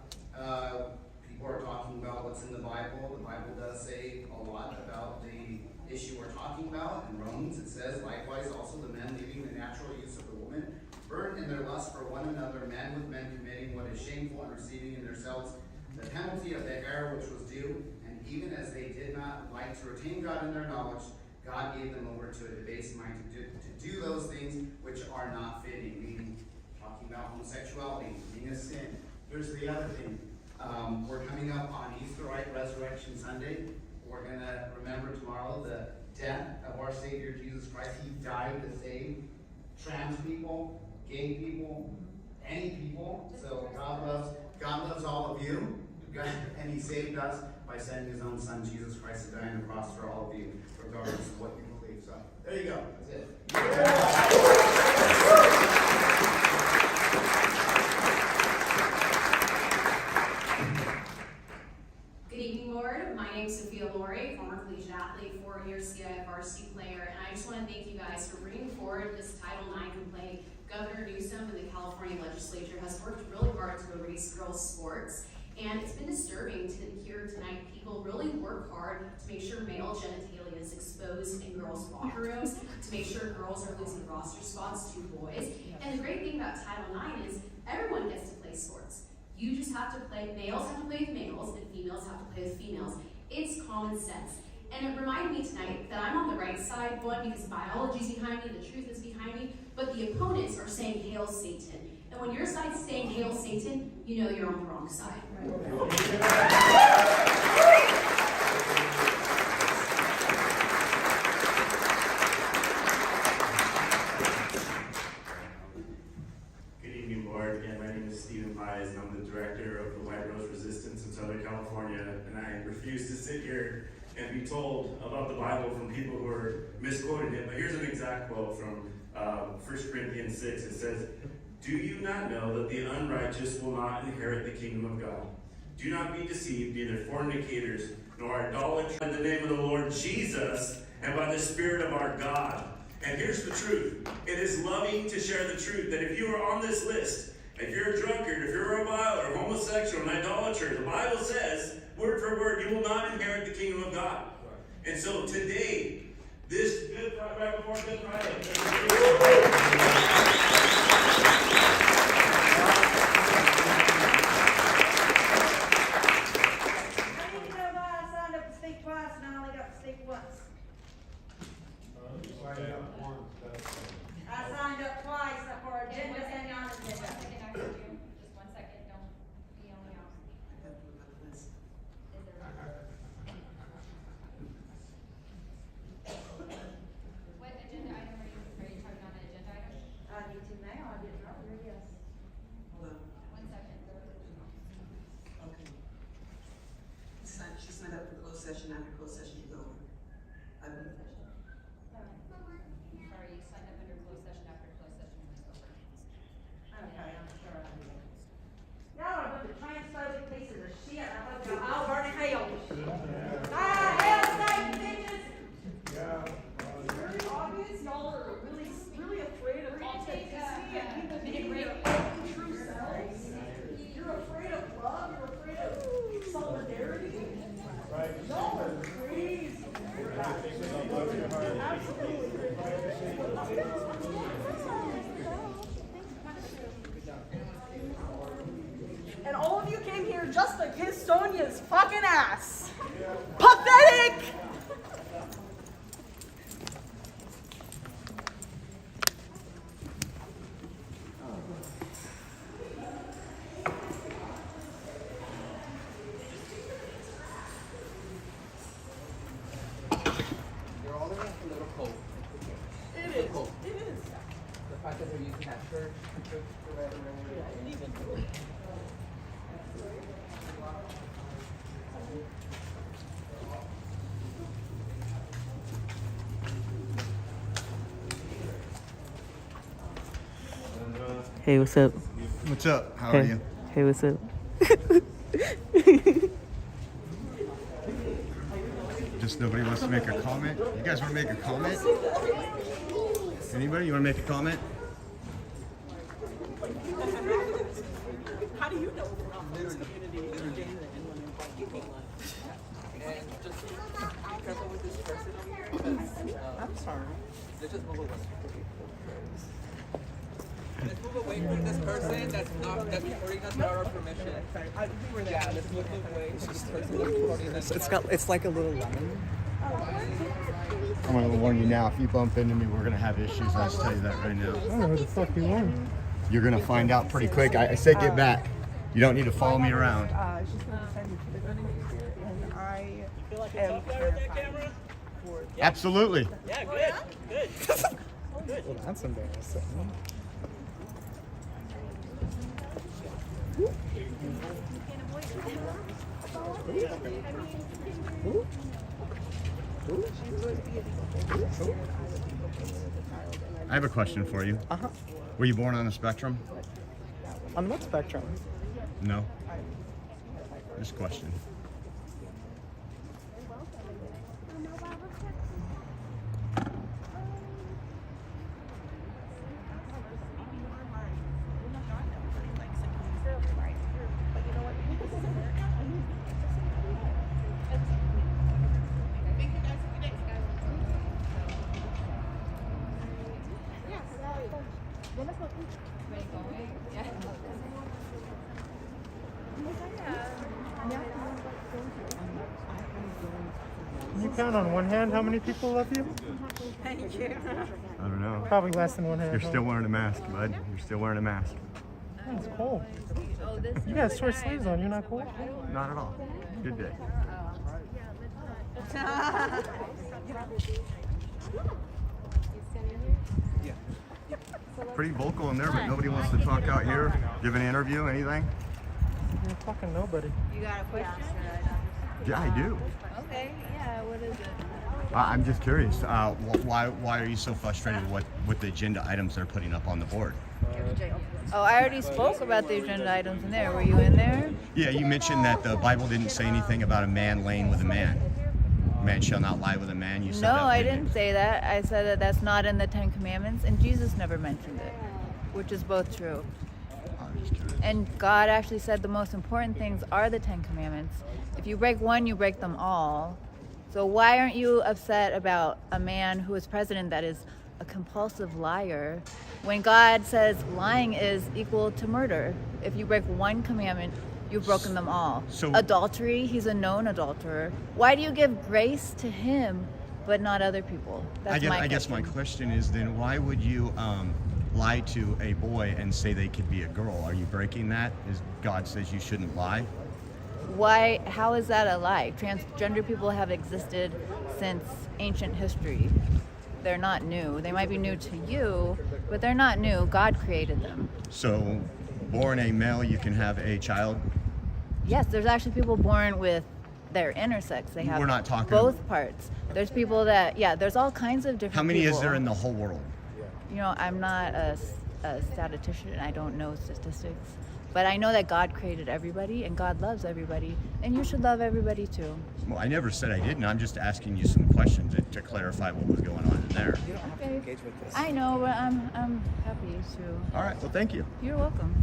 people are talking about what's in the Bible. The Bible does say a lot about the issue we're talking about. In Romans, it says, likewise also the men leaving the natural use of the woman, burnt in their lust for one another, men with men committing what is shameful and receiving in themselves the penalty of the error which was due. And even as they did not like to retain God in their knowledge, God gave them over to a debased mind to do those things which are not fitting. about homosexuality being a sin. Here's the other thing. We're coming up on Easter, right? Resurrection Sunday. We're gonna remember tomorrow the death of our Savior Jesus Christ. He died to save trans people, gay people, any people. So God loves all of you. And he saved us by sending his own son, Jesus Christ, to die on the cross for all of you, regardless of what you believe. So there you go. That's it. Good evening, Board. My name is Sophia Laurie, former collegiate athlete, 4-year CIF varsity player, and I just want to thank you guys for bringing forward this Title IX complaint. Governor Newsom and the California legislature has worked really hard to erase girls' sports, and it's been disturbing to hear tonight people really work hard to make sure male genitalia is exposed in girls' locker rooms, to make sure girls are losing roster spots to boys. And the great thing about Title IX is everyone gets to play sports. You just have to play, males have to play with males, and females have to play with females. It's common sense. And it reminded me tonight that I'm on the right side, one, because biology's behind me, the truth is behind me, but the opponents are saying, "Hail Satan." And when your side's saying, "Hail Satan," you know you're on the wrong side. Good evening, Board. Again, my name is Stephen Pies, and I'm the director of the White Rose Resistance in Southern California, and I refuse to sit here and be told about the Bible from people who are misquoting it. But here's an exact quote from 1 Corinthians 6. It says, "Do you not know that the unrighteous will not inherit the kingdom of God? Do not be deceived, neither fornicators, nor idolaters, in the name of the Lord Jesus, and by the Spirit of our God." And here's the truth. It is loving to share the truth that if you are on this list, if you're a drunkard, if you're a reviler, homosexual, an idolater, the Bible says, word for word, you will not inherit the kingdom of God. And so today, this Good Friday, right before Good Friday, I signed up twice for agenda and non-agenda. Just 1 second, don't be yelling out. What agenda item are you talking on the agenda item? I need to now, I didn't earlier, yes. Hold on. 1 second. Okay. She signed up for closed session, after closed session is over. I believe. Sorry, you signed up under closed session after closed session is over. Okay, I'm sure I did. Y'all are a bunch of transphobic pieces of shit. I hope y'all all burn in hell. Ah, hell, Satan, bitches! Very obvious, y'all are really, really afraid of authenticity and people being their own true selves. You're afraid of love, you're afraid of solidarity. Y'all are crazy. Absolutely. And all of you came here just to kiss Sonia's fucking ass. Pathetic! You're all in a little cold. It is. It is. The fact that they're using that church, and even. Hey, what's up? What's up? How hey. are you? Hey, what's up? Just nobody wants to make a comment? You guys want to make a comment? Anybody? You want to make a comment? How do you know we're not this community is gay and women fight and just be careful with this person over here because I'm sorry. Let's just move away. Let's move away from this person that's recording us without our permission. Yeah, let's move away from this person that's recording us. It's like a little lemon. I'm going to warn you now, if you bump into me, we're going to have issues. I'll just tell you that right now. I don't know who the fuck you are. You're gonna find out pretty quick. I said get back. You don't need to follow me around. She's going to send me to the here, and I am terrified. Absolutely. Yeah, good. Well, that's embarrassing. I have a question for you. Uh-huh. Were you born on the spectrum? On what spectrum? No. Just a question. Can you count on one hand how many people love you? Thank you. I don't know. Probably less than one hand. You're still wearing a mask, bud. You're still wearing a mask. It's cold. You got short sleeves on. You're not cold? Not at all. Good day. Pretty vocal in there, but nobody wants to talk out here. Give an interview, anything? You're fucking nobody. You got a question? Yeah, I do. Okay, yeah, what is it? I'm just curious. Why are you so frustrated with the agenda items they're putting up on the board? Oh, I already spoke about the agenda items in there. Were you in there? Yeah, you mentioned that the Bible didn't say anything about a man laying with a man. Man shall not lie with a man. You said No, that, I didn't say that. I said that that's not in the Ten Commandments, and Jesus never mentioned it, which is both true. I'm just curious. And God actually said the most important things are the Ten Commandments. If you break one, you break them all. So why aren't you upset about a man who is president that is a compulsive liar when God says lying is equal to murder? If you break one commandment, you've broken them all. So- Adultery, he's a known adulterer. Why do you give grace to him but not other people? That's I guess my question is then why would you lie to a boy and say they could be a girl? Are you breaking that? Is God says you shouldn't lie? Why? How is that a lie? Transgender people have existed since ancient history. They're not new. They might be new to you, but they're not new. God created them. So, born a male, you can have a child? Yes, there's actually people born with their intersex. They have We're not talking- both parts. There's people that, yeah, there's all kinds of different How many people. is there in the whole world? You know, I'm not a statistician. I don't know statistics. But I know that God created everybody, and God loves everybody, and you should love everybody too. Well, I never said I didn't. I'm just asking you some questions to clarify what was going on in there. You don't have to engage with this. I know, but I'm happy to. All right, well, thank you. You're welcome.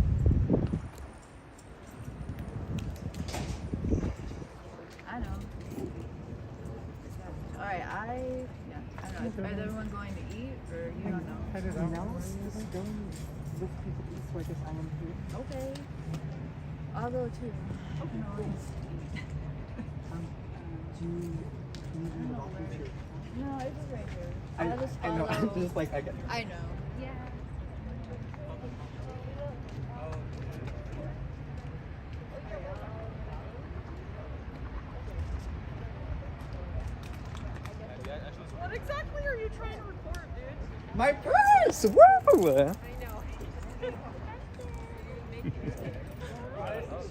I know. All right, I don't know. Is everyone going to eat, or you don't know? Headed out. Going with people to eat, so I guess I am here. Okay. I'll go too. Okay. Do you need the bathroom too? No, it's right here. I I'll just know. follow. I'm just like I get. I know. Yeah. What exactly are you trying to record, dude? My purse! Woo!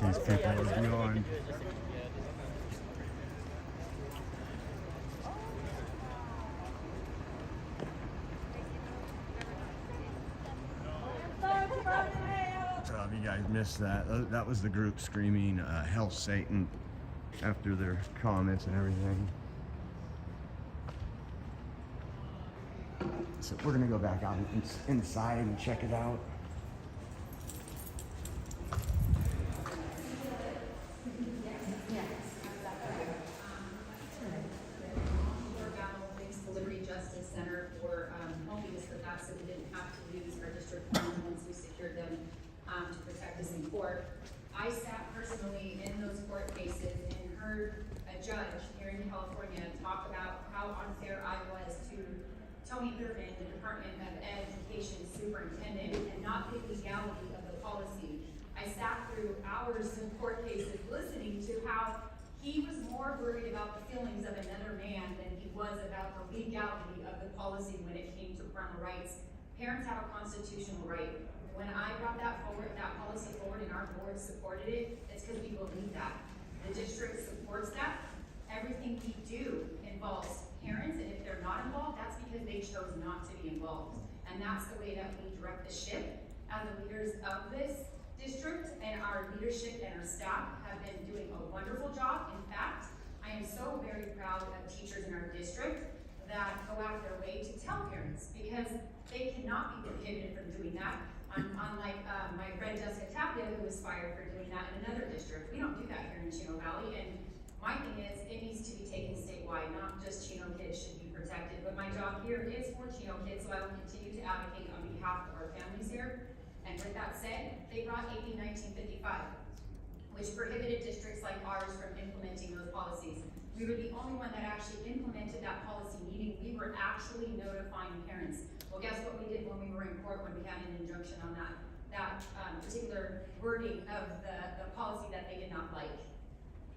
These people are beyond. So if you guys missed that, that was the group screaming, "Hell, Satan," after their comments and everything. So we're gonna go back out inside and check it out. Thanks to Liberty Justice Center for helping us with that, so we didn't have to lose our district funds once we secured them to protect us in court. I sat personally in those court cases and heard a judge here in California talk about how unfair I was to Tony Thurman, the Department of Education superintendent, and not give legality I sat through hours of court cases listening to how he was more worried about the feelings of another man than he was about the legality of the policy when it came to parental rights. Parents have a constitutional right. When I brought that policy forward and our board supported it, it's because we believe that. The district supports that. Everything we do involves parents, and if they're not involved, that's because they chose not to be involved. And that's the way that we direct the ship as the leaders of this district, and our leadership and our staff have been doing a wonderful job. In fact, I am so very proud of teachers in our district that go out of their way to tell parents, because they cannot be prohibited from doing that. Unlike my friend Jessica Tapia, who was fired for doing that in another district. We don't do that here in Chino Valley, and my thing is, it needs to be taken statewide, not just Chino kids should be protected, but my job here is for Chino kids, so I will continue to advocate on behalf of our families here. And with that said, they brought AB 1955, which prohibited districts like ours from implementing those policies. We were the only one that actually implemented that policy, meaning we were actually notifying parents. Well, guess what we did when we were in court, when we had an injunction on that particular wording of the policy that they did not like.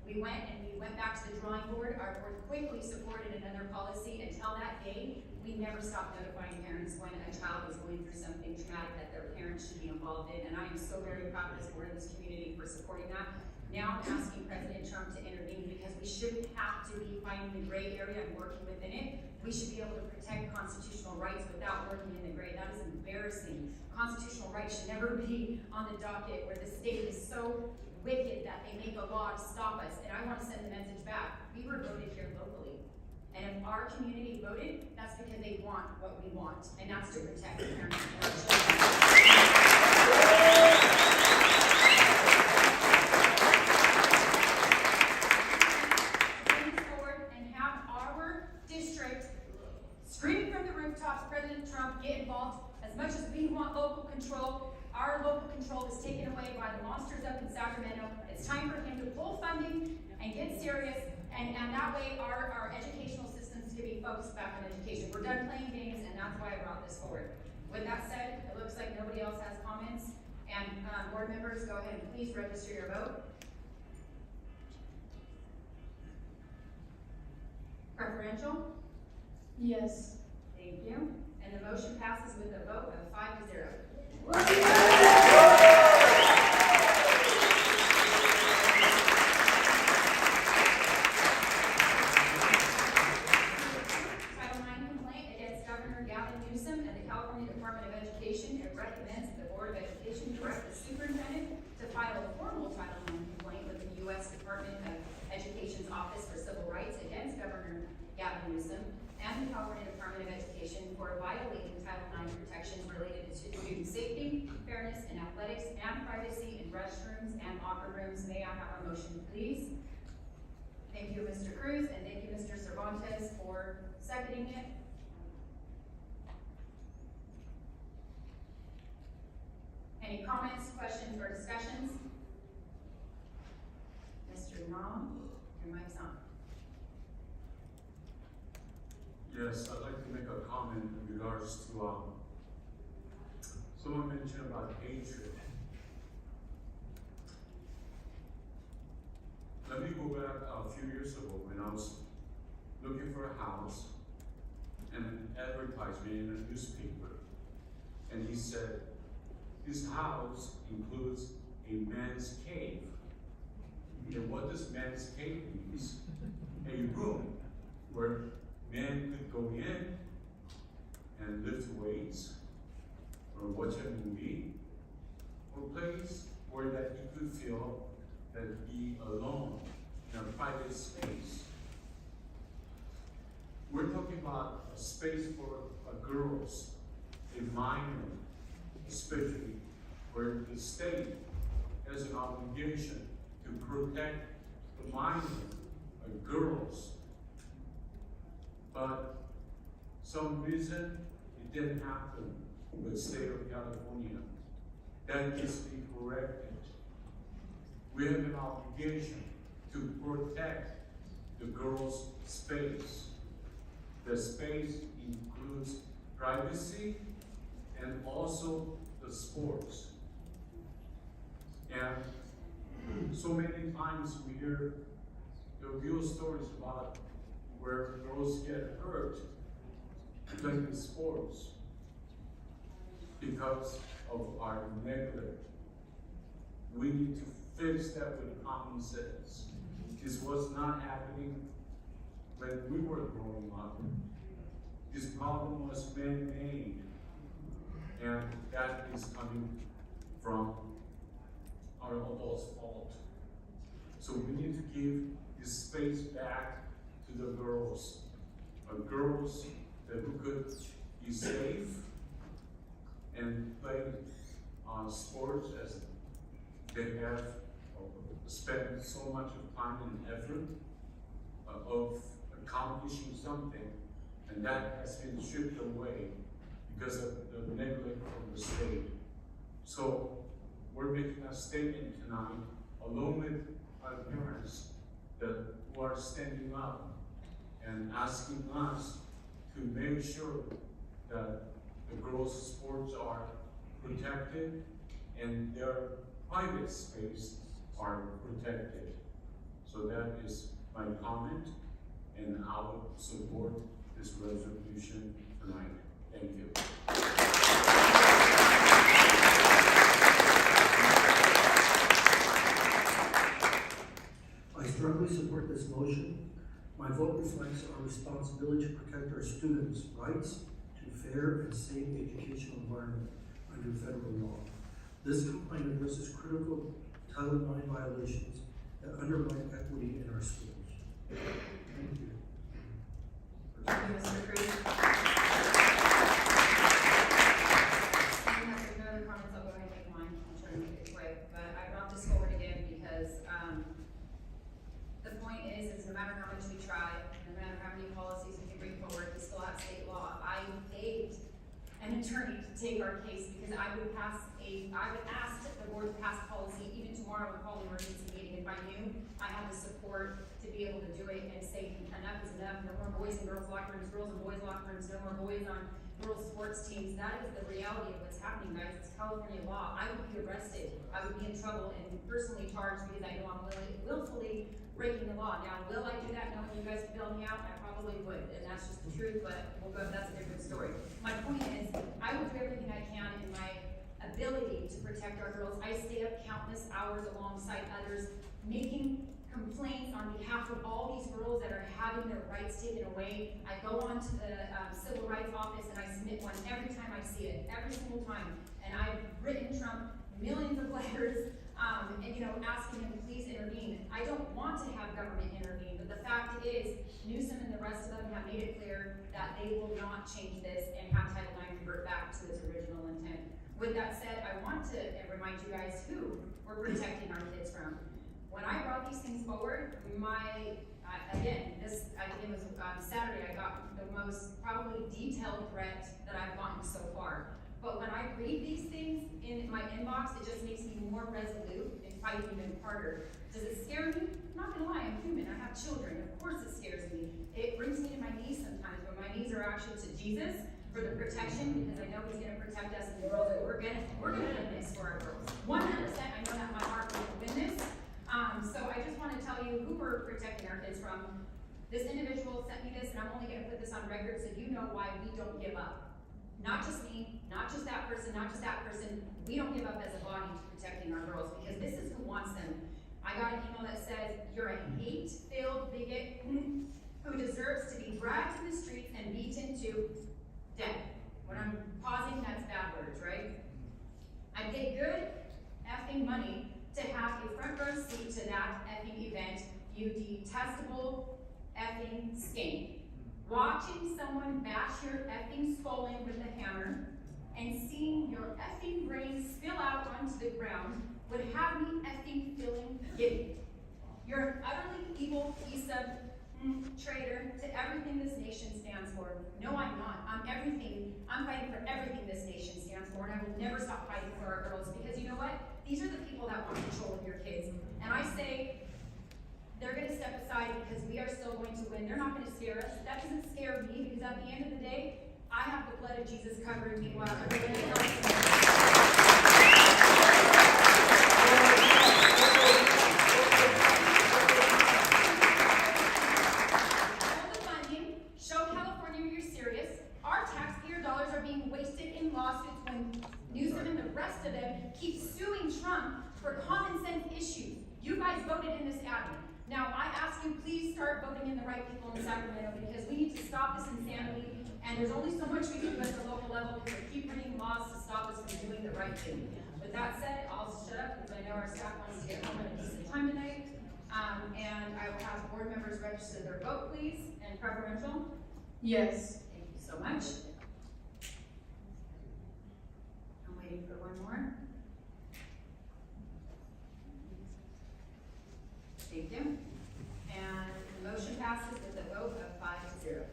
We went back to the drawing board. Our board quickly supported another policy. Until that day, we never stopped notifying parents when a child was going through something traumatic that their parents should be involved in. And I am so very proud of this board and this community for supporting that. Now I'm asking President Trump to intervene, because we shouldn't have to be finding the gray area and working within it. We should be able to protect constitutional rights without working in the gray. That is embarrassing. Constitutional rights should never be on the docket where the state is so wicked that they make a law to stop us. And I want to send the message back. We were voted here locally. And if our community voted, that's because they want what we want. And that's to protect parents and their children. Screaming from the rooftops, President Trump, get involved. As much as we want local control, our local control is taken away by the monsters up in Sacramento. It's time for him to pull funding and get serious, and that way our educational systems can be focused back on education. We're done playing games, and that's why I brought this forward. With that said, it looks like nobody else has comments, and board members, go ahead and please register your vote. Preferential? Yes. Thank you. And the motion passes with a vote of 5-0. Title IX complaint against Governor Gavin Newsom and the California Department of Education. It recommends that the Board of Education direct the superintendent to file a formal Title IX complaint with the U.S. Department of Education's Office for Civil Rights against Governor Gavin Newsom and the California Department of Education for violating Title IX protections related to student safety, fairness in athletics, and privacy in restrooms and locker rooms. May I have a motion, please? Thank you, Mr. Cruz, and thank you, Mr. Cervantes, for seconding it. Any comments, questions, or discussions? Mr. Nam, your mic's on. Yes, I'd like to make a comment in regards to, someone mentioned about hatred. Let me go back a few years ago when I was looking for a house and an advertisement in a newspaper. And he said, this house includes a man's cave. And what does man's cave means? A room where men could go in and lift weights, or watch a movie, or place where that he could feel that be alone in a private space. We're talking about a space for girls, a minor, especially where the state has an obligation to protect the minor, girls. But some reason it didn't happen with the state of California. That needs to be corrected. We have an obligation to protect the girls' space. The space includes privacy and also the sports. And so many times we hear the real stories about where girls get hurt playing sports because of our neglect. We need to fix that with common sense. This was not happening when we were growing up. This problem was man-made, and that is coming from our adults' fault. So we need to give this space back to the girls. Girls that who could be safe and play sports as they have spent so much of time and effort of accomplishing something, and that has been stripped away because of the neglect from the state. So we're making a statement tonight, along with our parents who are standing up and asking us to make sure that the girls' sports are protected and their private space are protected. So that is my comment, and I will support this resolution tonight. Thank you. I strongly support this motion. My vote reflects our responsibility to protect our students' rights to a fair and safe educational environment under federal law. This complaint addresses critical Title IX violations that undermine equity in our schools. Thank you. Thank you, Mr. Cruz. If no other comments, I'll go ahead and make mine. I'll try to make it quick, but I brought this forward again because the point is no matter how much we try, no matter how many policies we can bring forward, we still have state law. I begged an attorney to take our case because I would ask the board to pass policy even tomorrow and call an emergency meeting if I knew I had the support to be able to do it and say enough is enough. No more boys in girls locker rooms, girls in boys locker rooms, no more boys on girls sports teams. That is the reality of what's happening, guys. It's California law. I would be arrested. I would be in trouble and personally charged because I know I'm willfully breaking the law. Now, will I do that knowing you guys could bail me out? I probably would, and that's just the truth, but that's a different story. My point is, I will do everything I can in my ability to protect our girls. I stay up countless hours alongside others, making complaints on behalf of all these girls that are having their rights taken away. I go on to the civil rights office and I submit one every time I see it, every single time. And I've written Trump millions of letters, and asking him to please intervene. I don't want to have government intervene, but the fact is, Newsom and the rest of them have made it clear that they will not change this and have Title IX revert back to its original intent. With that said, I want to remind you guys who we're protecting our kids from. When I brought these things forward, I think it was Saturday, I got the most probably detailed threat that I've gotten so far. But when I read these things in my inbox, it just makes me more resolute in fighting even harder. Does it scare me? I'm not gonna lie, I'm human, I have children, of course it scares me. It brings me to my knees sometimes, but my knees are actually to Jesus for the protection, because I know he's gonna protect us in the world, and we're gonna win this for our girls. 100%, I know that my heart will win this. So I just wanna tell you who we're protecting our kids from. This individual sent me this, and I'm only gonna put this on record so you know why we don't give up. Not just me, not just that person, not just that person. We don't give up as a body to protecting our girls because this is who wants them. I got an email that says, you're a hate-filled bigot who deserves to be dragged to the streets and beaten to death. When I'm pausing, that's bad words, right? I paid good effing money to have a front row seat to that effing event, you detestable effing skank. Watching someone bash your effing skull in with a hammer and seeing your effing brain spill out onto the ground would have me effing feeling giddy. You're an utterly evil piece of traitor to everything this nation stands for. No, I'm not. I'm everything. I'm fighting for everything this nation stands for, and I will never stop fighting for our girls because you know what? These are the people that want control of your kids. And I say, they're going to step aside because we are still going to win. They're not going to scare us. That doesn't scare me because at the end of the day, I have the blood of Jesus covering me while everybody else. rest of them keep suing Trump for common sense issues. You guys voted in this avenue. Now, I ask you, please start voting in the right people in Sacramento, because we need to stop this insanity, and there's only so much we can do at the local level, because they keep bringing laws to stop us from doing the right thing. With that said, I'll shut up, because I know our staff wants to get home at a decent time tonight. And I will have board members register their vote, please, and preferential. Yes. Thank you so much. I'm waiting for one more. Thank you. And the motion passes with a vote of 5-0.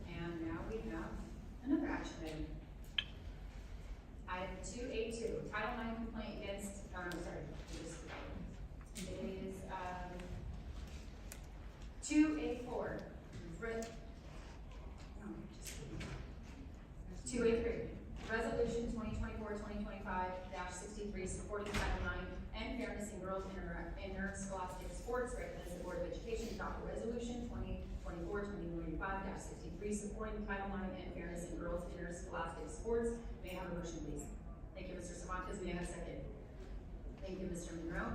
And now we have another action item. Item 2A2, Title IX complaint against, it is, 2A4, 2A3, Resolution 2024-2025-63, supporting Title IX and fairness in girls' interscholastic sports. Recommends the Board of Education adopt Resolution 2024-2025-63, supporting Title IX and fairness in girls' interscholastic sports. May I have a motion, please? Thank you, Mr. Cervantes. May I have a second? Thank you, Mr. Monroe.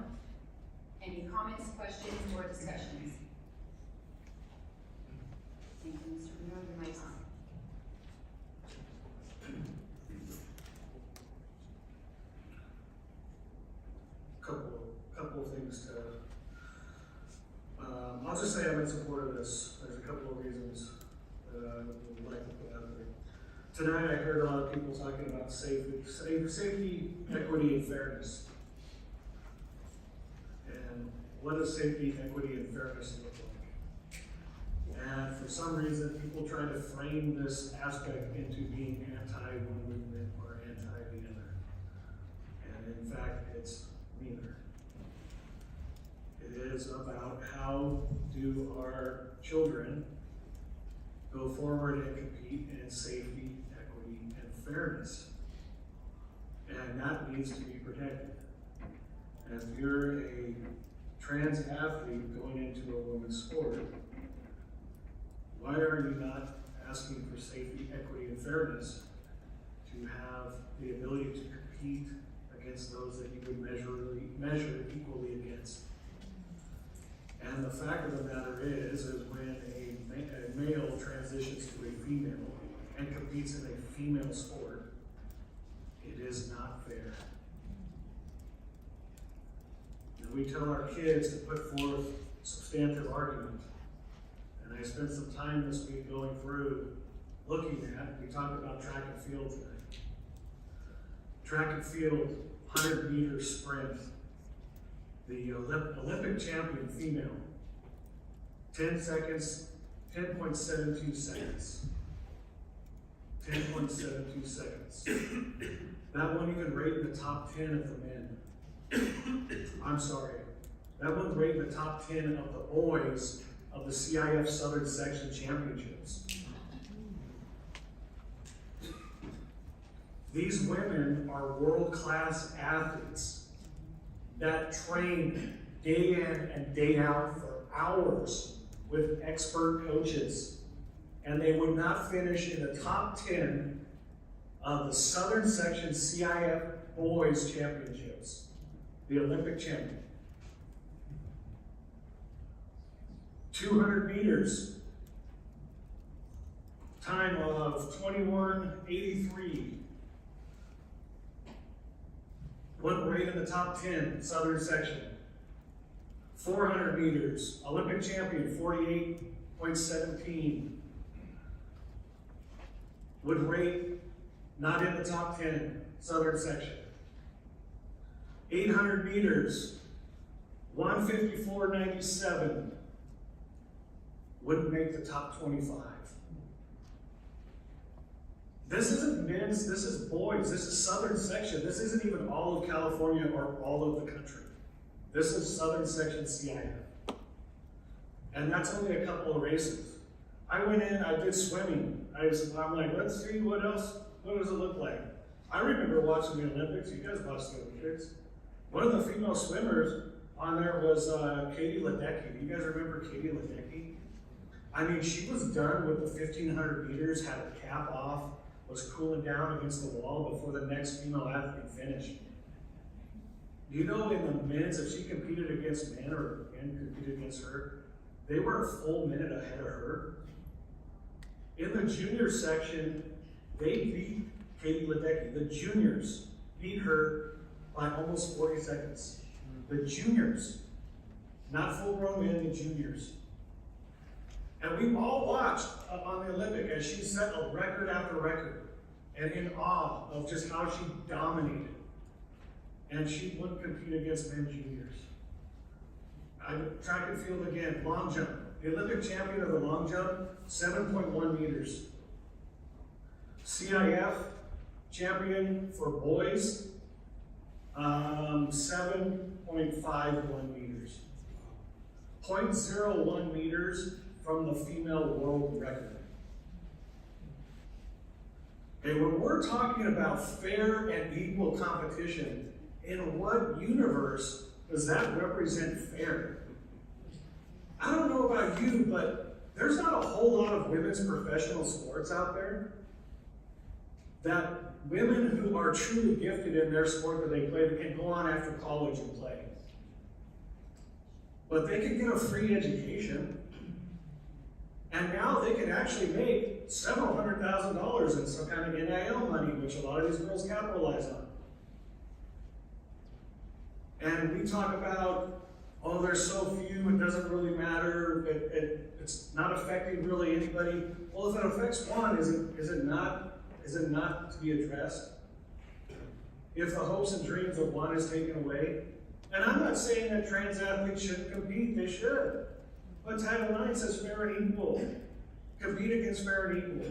Any comments, questions, or discussions? Thank you, Mr. Monroe. Your mic's on. Couple of things to, I'll just say I'm in support of this. There's a couple of reasons that I would like to put out there. Tonight I heard a lot of people talking about safety, equity, and fairness. And what does safety, equity, and fairness look like? And for some reason, people try to frame this aspect into being anti-one movement or anti the other. And in fact, it's neither. It is about how do our children go forward and compete in safety, equity, and fairness. And that needs to be protected. And if you're a trans athlete going into a women's sport, why are you not asking for safety, equity, and fairness to have the ability to compete against those that you would measure equally against? And the fact of the matter is when a male transitions to a female and competes in a female sport, it is not fair. And we tell our kids to put forth substantive argument. And I spent some time this week going through looking at, we talked about track and field tonight. Track and field, 100-meter sprint. The Olympic champion female, 10 seconds, 10.72 seconds. 10.72 seconds. That wouldn't even rate in the top 10 of the men. I'm sorry. That wouldn't rate in the top 10 of the boys of the CIF Southern Section Championships. These women are world-class athletes that train day in and day out for hours with expert coaches. And they would not finish in the top 10 of the Southern Section CIF Boys Championships, the Olympic champion. 200 meters, time of 21:83. Wouldn't rate in the top 10, Southern Section. 400 meters, Olympic champion, 48.17. Would rate not in the top 10, Southern Section. 800 meters, 154.97. Wouldn't make the top 25. This isn't men's, this is boys, this is Southern Section. This isn't even all of California or all of the country. This is Southern Section CIF. And that's only a couple of races. I went in, I did swimming. I'm like, let's see what else, what does it look like? I remember watching the Olympics. You guys watched the Olympics. One of the female swimmers on there was Katie Ledecky. Do you guys remember Katie Ledecky? I mean, she was done with the 1,500 meters, had her cap off, was cooling down against the wall before the next female athlete finished. Do you know in the men's, if she competed against men or men competed against her, they were a full minute ahead of her. In the junior section, they beat Katie Ledecky. The juniors beat her by almost 40 seconds. The juniors, not full-grown men, the juniors. And we all watched on the Olympic as she set a record after record, and in awe of just how she dominated. And she wouldn't compete against men juniors. Track and field again, long jump. The Olympic champion of the long jump, 7.1 meters. CIF champion for boys, 7.51 meters. 0.01 meters from the female world record. Okay, when we're talking about fair and equal competition, in what universe does that represent fair? I don't know about you, but there's not a whole lot of women's professional sports out there that women who are truly gifted in their sport that they play can go on after college and play. But they can get a free education. And now they can actually make several $100,000 in some kind of NIL money, which a lot of these girls capitalize on. And we talk about, oh, there's so few, it doesn't really matter, it's not affecting really anybody. Well, if it affects one, is it not to be addressed? If the hopes and dreams of one is taken away? And I'm not saying that trans athletes shouldn't compete, they should. But Title IX says fair and equal. Compete against fair and equal.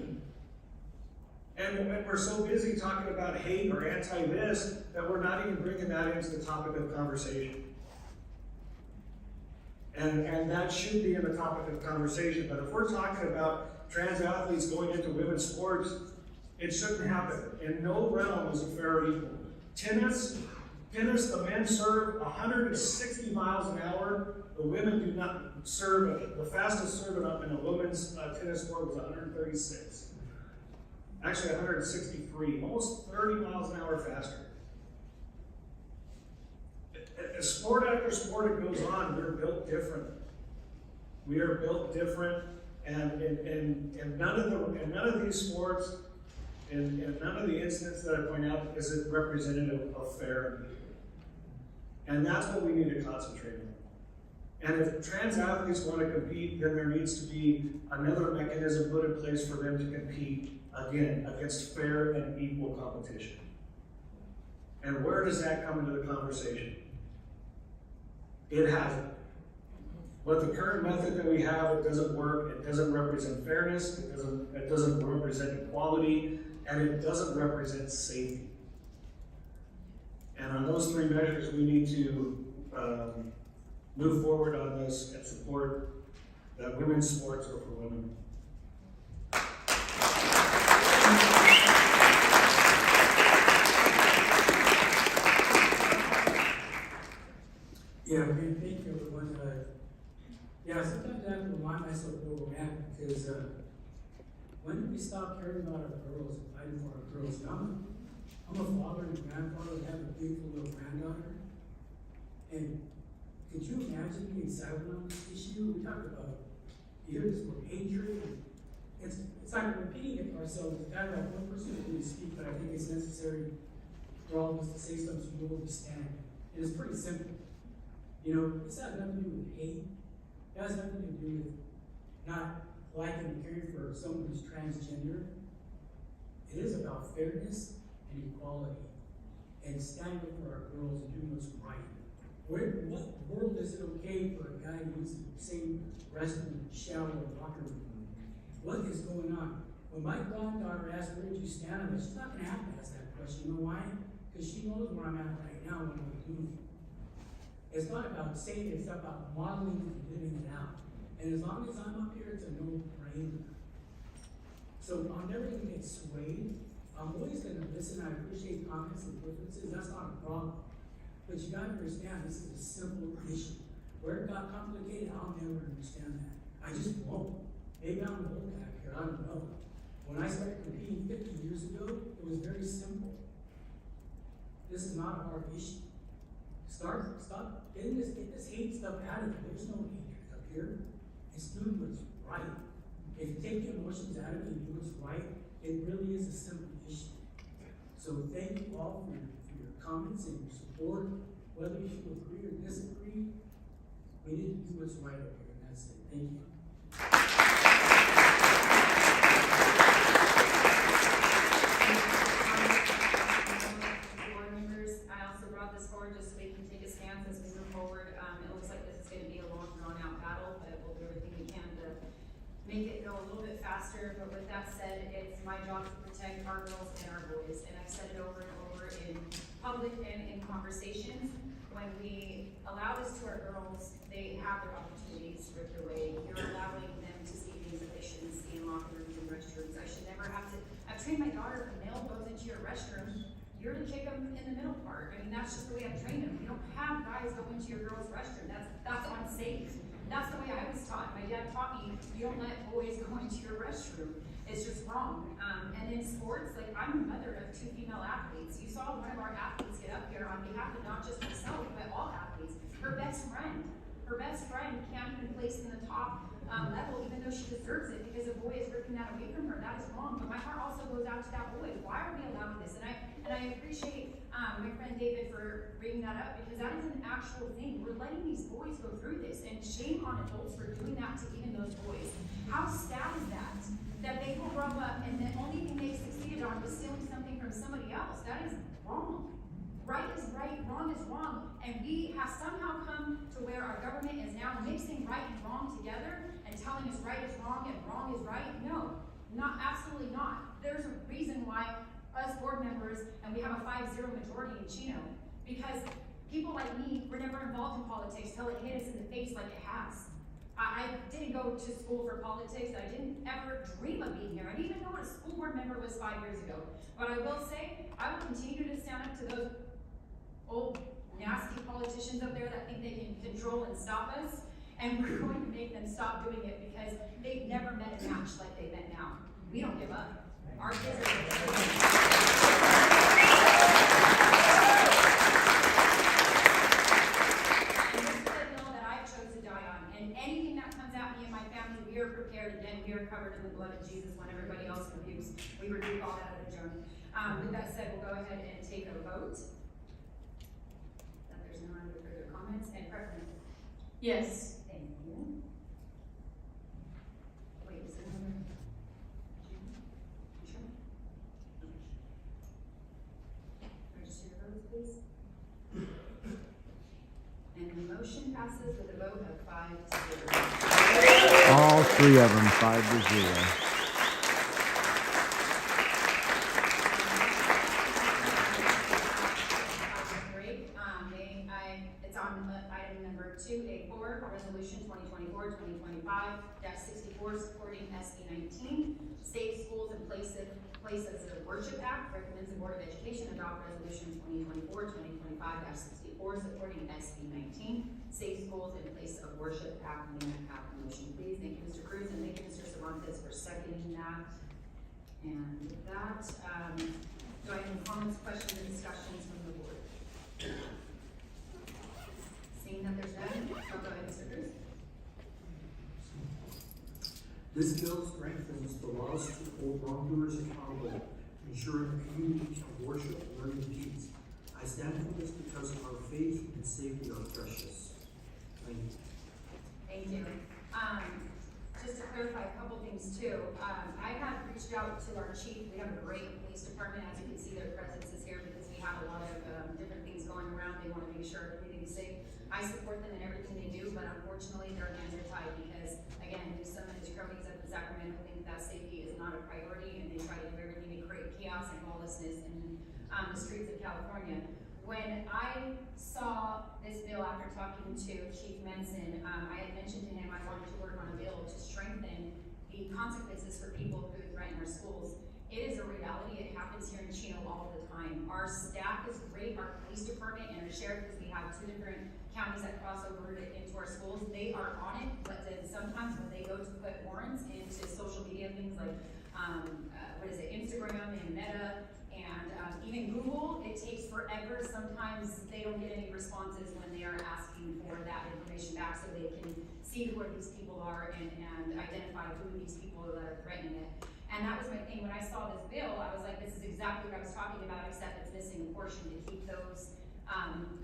And we're so busy talking about hate or anti-this that we're not even bringing that into the topic of conversation. And that should be in the topic of conversation. But if we're talking about trans athletes going into women's sports, it shouldn't happen. In no realm is it fair or equal. Tennis, the men serve 160 miles an hour. The women do not serve. The fastest serve in a women's tennis sport was 136. Actually 163, almost 30 miles an hour faster. As sport after sport it goes on, we're built different. We are built different, and none of these sports, and none of the incidents that I point out is it representative of fair and equal. And that's what we need to concentrate on. And if trans athletes want to compete, then there needs to be another mechanism put in place for them to compete again against fair and equal competition. And where does that come into the conversation? It hasn't. But the current method that we have, it doesn't work. It doesn't represent fairness. It doesn't represent equality, and it doesn't represent safety. And on those three measures, we need to move forward on this and support that women's sports are for women. Yeah, man, thank you everyone. Yeah, sometimes I have to remind myself where we're at because when did we stop caring about our girls and fighting for our girls? I'm a father and grandfather and have a beautiful little granddaughter. And could you imagine being silent on this issue? We talk about, you hear this word hatred. It's like we're repeating ourselves. It's kind of like one person is going to speak, but I think it's necessary for all of us to say something so we understand. And it's pretty simple. You know, this has nothing to do with hate. It has nothing to do with not liking and caring for someone who's transgender. It is about fairness and equality and standing up for our girls and doing what's right. What world is it okay for a guy who needs the same restroom, shower, and locker room? What is going on? When my granddaughter asks, where did you stand on this? She's not going to have to ask that question. You know why? Because she knows where I'm at right now and what I'm doing. It's not about saying it, it's about modeling it and living it out. And as long as I'm up here, it's a no-brainer. So I'm never going to get swayed. I'm always going to listen. I appreciate comments and differences. That's not a problem. But you gotta understand, this is a simple issue. Where it got complicated, I'll never understand that. I just won't. Maybe I'm old back here, I don't know. When I started competing 50 years ago, it was very simple. This is not a hard issue. Stop get this hate stuff out of it. There's no hatred up here. It's doing what's right. If you take the emotions out of it and do what's right, it really is a simple issue. So thank you all for your comments and your support. Whether you agree or disagree, we need to do what's right up here, and that's it. Thank you. Board members, I also brought this forward just so we can take a stance as we move forward. It looks like this is going to be a long, drawn-out battle, but we'll do everything we can to make it go a little bit faster. But with that said, it's my job to protect our girls and our boys, and I've said it over and over in public and in conversations. When we allow this to our girls, they have their opportunities ripped away. You're allowing them to see things that they shouldn't see in locker rooms and restrooms. I should never have to. I've trained my daughter, if a male goes into your restroom, you're to kick them in the middle part. I mean, that's just the way I've trained them. You don't have guys go into your girl's restroom. That's unsafe. That's the way I was taught. My dad taught me, you don't let boys go into your restroom. It's just wrong. And in sports, like, I'm a mother of 2 female athletes. You saw one of our athletes get up here on behalf of not just myself, but all athletes. Her best friend can't even place in the top level, even though she deserves it, because a boy is ripping that away from her. That is wrong. But my heart also goes out to that boy. Why are we allowing this? And I appreciate my friend David for bringing that up, because that is an actual thing. We're letting these boys go through this, and shame on adults for doing that to even those boys. How sad is that? That they will grow up and the only thing they succeeded on was stealing something from somebody else. That is wrong. Right is right, wrong is wrong. And we have somehow come to where our government is now mixing right and wrong together and telling us right is wrong and wrong is right. No, absolutely not. There's a reason why us board members, and we have a 5-0 majority in Chino, because people like me were never involved in politics till it hit us in the face like it has. I didn't go to school for politics. I didn't ever dream of being here. I didn't even know what a school board member was 5 years ago. But I will say, I will continue to stand up to those old, nasty politicians up there that think they can control and stop us. And we're going to make them stop doing it, because they've never met a match like they met now. We don't give up. Our kids are we are prepared, and we are covered in the blood of Jesus when everybody else rebukes. We rebuke all that at the journey. With that said, we'll go ahead and take a vote. That there's no other further comments and preference. Yes. Thank you. Wait, is there another? Sure. Register your votes, please. And the motion passes with a vote of 5-0. All 3 of them, 5-0. Great. It's on item number 2A4, Resolution 2024-2025-64, supporting SB 19, Safe Schools and Places of Worship Act. Recommends the Board of Education adopt Resolution 2024-2025-64, supporting SB 19, Safe Schools and Place of Worship Act. May I have a motion, please? Thank you, Mr. Cruz, and thank you, Mr. Cervantes, for seconding that. And with that, do I have any comments, questions, or discussions from the board? Seeing that there's none, I'll go ahead, Mr. Cruz. This bill strengthens the laws to hold wrongdoers accountable, ensuring a community of worship, learning, and peace. I stand for this because our faith and safety are precious. Thank you. Thank you. Just to clarify a couple things too, I have reached out to our chief. We have a great police department. As you can see, their presence is here because we have a lot of different things going around. They want to make sure everything is safe. I support them in everything they do, but unfortunately their hands are tied because, again, some of his cronies up in Sacramento think that safety is not a priority, and they try to do everything to create chaos and lawlessness in the streets of California. When I saw this bill after talking to Chief Menson, I had mentioned to him I wanted to work on a bill to strengthen the consequences for people who threaten our schools. It is a reality. It happens here in Chino all the time. Our staff is great, our police department and our sheriff, because we have 2 different counties that cross over into our schools. They are on it, but then sometimes when they go to put warrants into social media things like, Instagram and Meta and even Google, it takes forever. Sometimes they don't get any responses when they are asking for that information back so they can see who these people are and identify who these people that are threatening it. And that was my thing. When I saw this bill, I was like, this is exactly what I was talking about, except it's missing a portion to keep those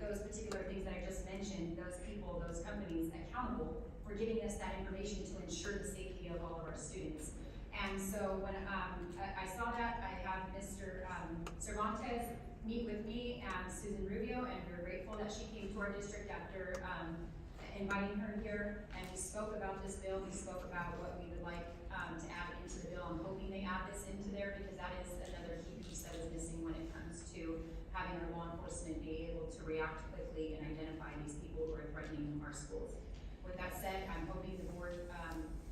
particular things that I just mentioned, those people, those companies accountable for giving us that information to ensure the safety of all of our students. And so when I saw that, I had Mr. Cervantes meet with me and Susan Rubio, and we're grateful that she came to our district after inviting her here, and we spoke about this bill. We spoke about what we would like to add into the bill. I'm hoping they add this into there because that is another key piece that is missing when it comes to having our law enforcement be able to react quickly and identify these people who are threatening our schools. With that said, I'm hoping the board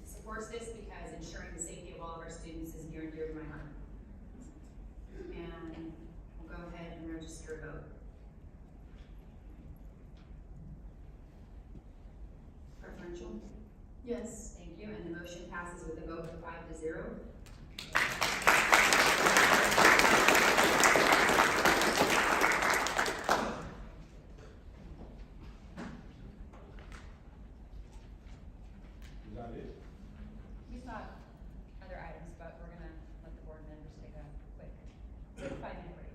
supports this because ensuring the safety of all of our students is near and dear to my heart. And we'll go ahead and register a vote. Preferential? Yes. Thank you, and the motion passes with a vote of 5-0. Is that it? We still have other items, but we're gonna let the board members take a quick 5-minute break.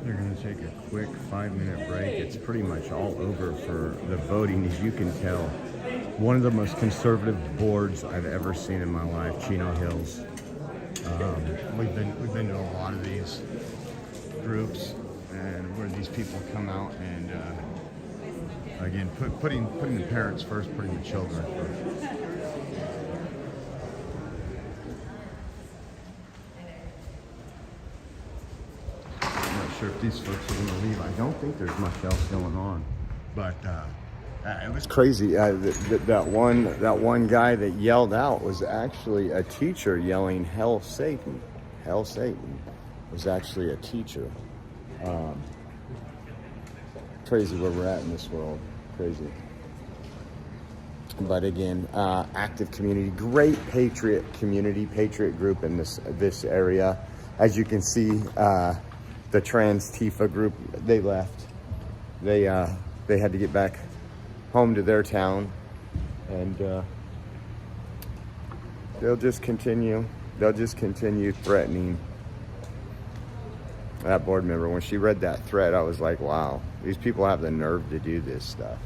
They're going to take a quick 5-minute break. It's pretty much all over for the voting, as you can tell. One of the most conservative boards I've ever seen in my life, Chino Hills. We've been to a lot of these groups, and where these people come out and again putting the parents first, putting the children first. Sure if these folks are going to leave. I don't think there's much else going on, but it was crazy. That one guy that yelled out was actually a teacher yelling "Hell Satan!" Hell Satan was actually a teacher. Crazy where we're at in this world. Crazy. But again, active community, great patriot group in this area. As you can see. The trans Tifa group, they left. They had to get back home to their town, and they'll just continue threatening that board member. When she read that threat, I was like, wow, these people have the nerve to do this stuff.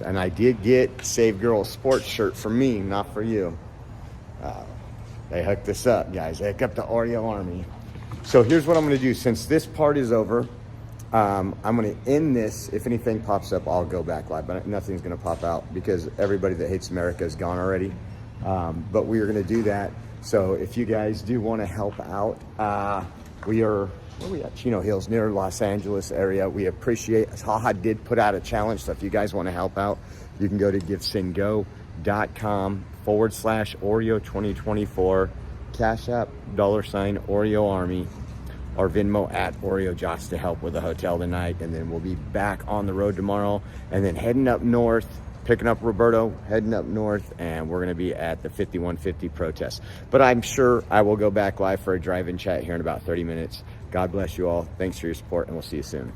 And I did get Save Girls sports shirt for me, not for you. They hooked us up, guys. They hooked up the Oreo Army. So here's what I'm going to do. Since this part is over, I'm going to end this. If anything pops up, I'll go back live. But nothing's going to pop out because everybody that hates America is gone already. But we are going to do that. So if you guys do want to help out, we are, where are we at? Chino Hills, near Los Angeles area. We appreciate, Haha did put out a challenge. So if you guys want to help out, you can go to givesendgo.com/Oreo 2024, Cash App, $Oreo Army, or Venmo at Oreo Jots to help with the hotel tonight. And then we'll be back on the road tomorrow and then heading up north, picking up Roberto, heading up north, and we're going to be at the 5150 protest. But I'm sure I will go back live for a drive-in chat here in about 30 minutes. God bless you all. Thanks for your support, and we'll see you soon.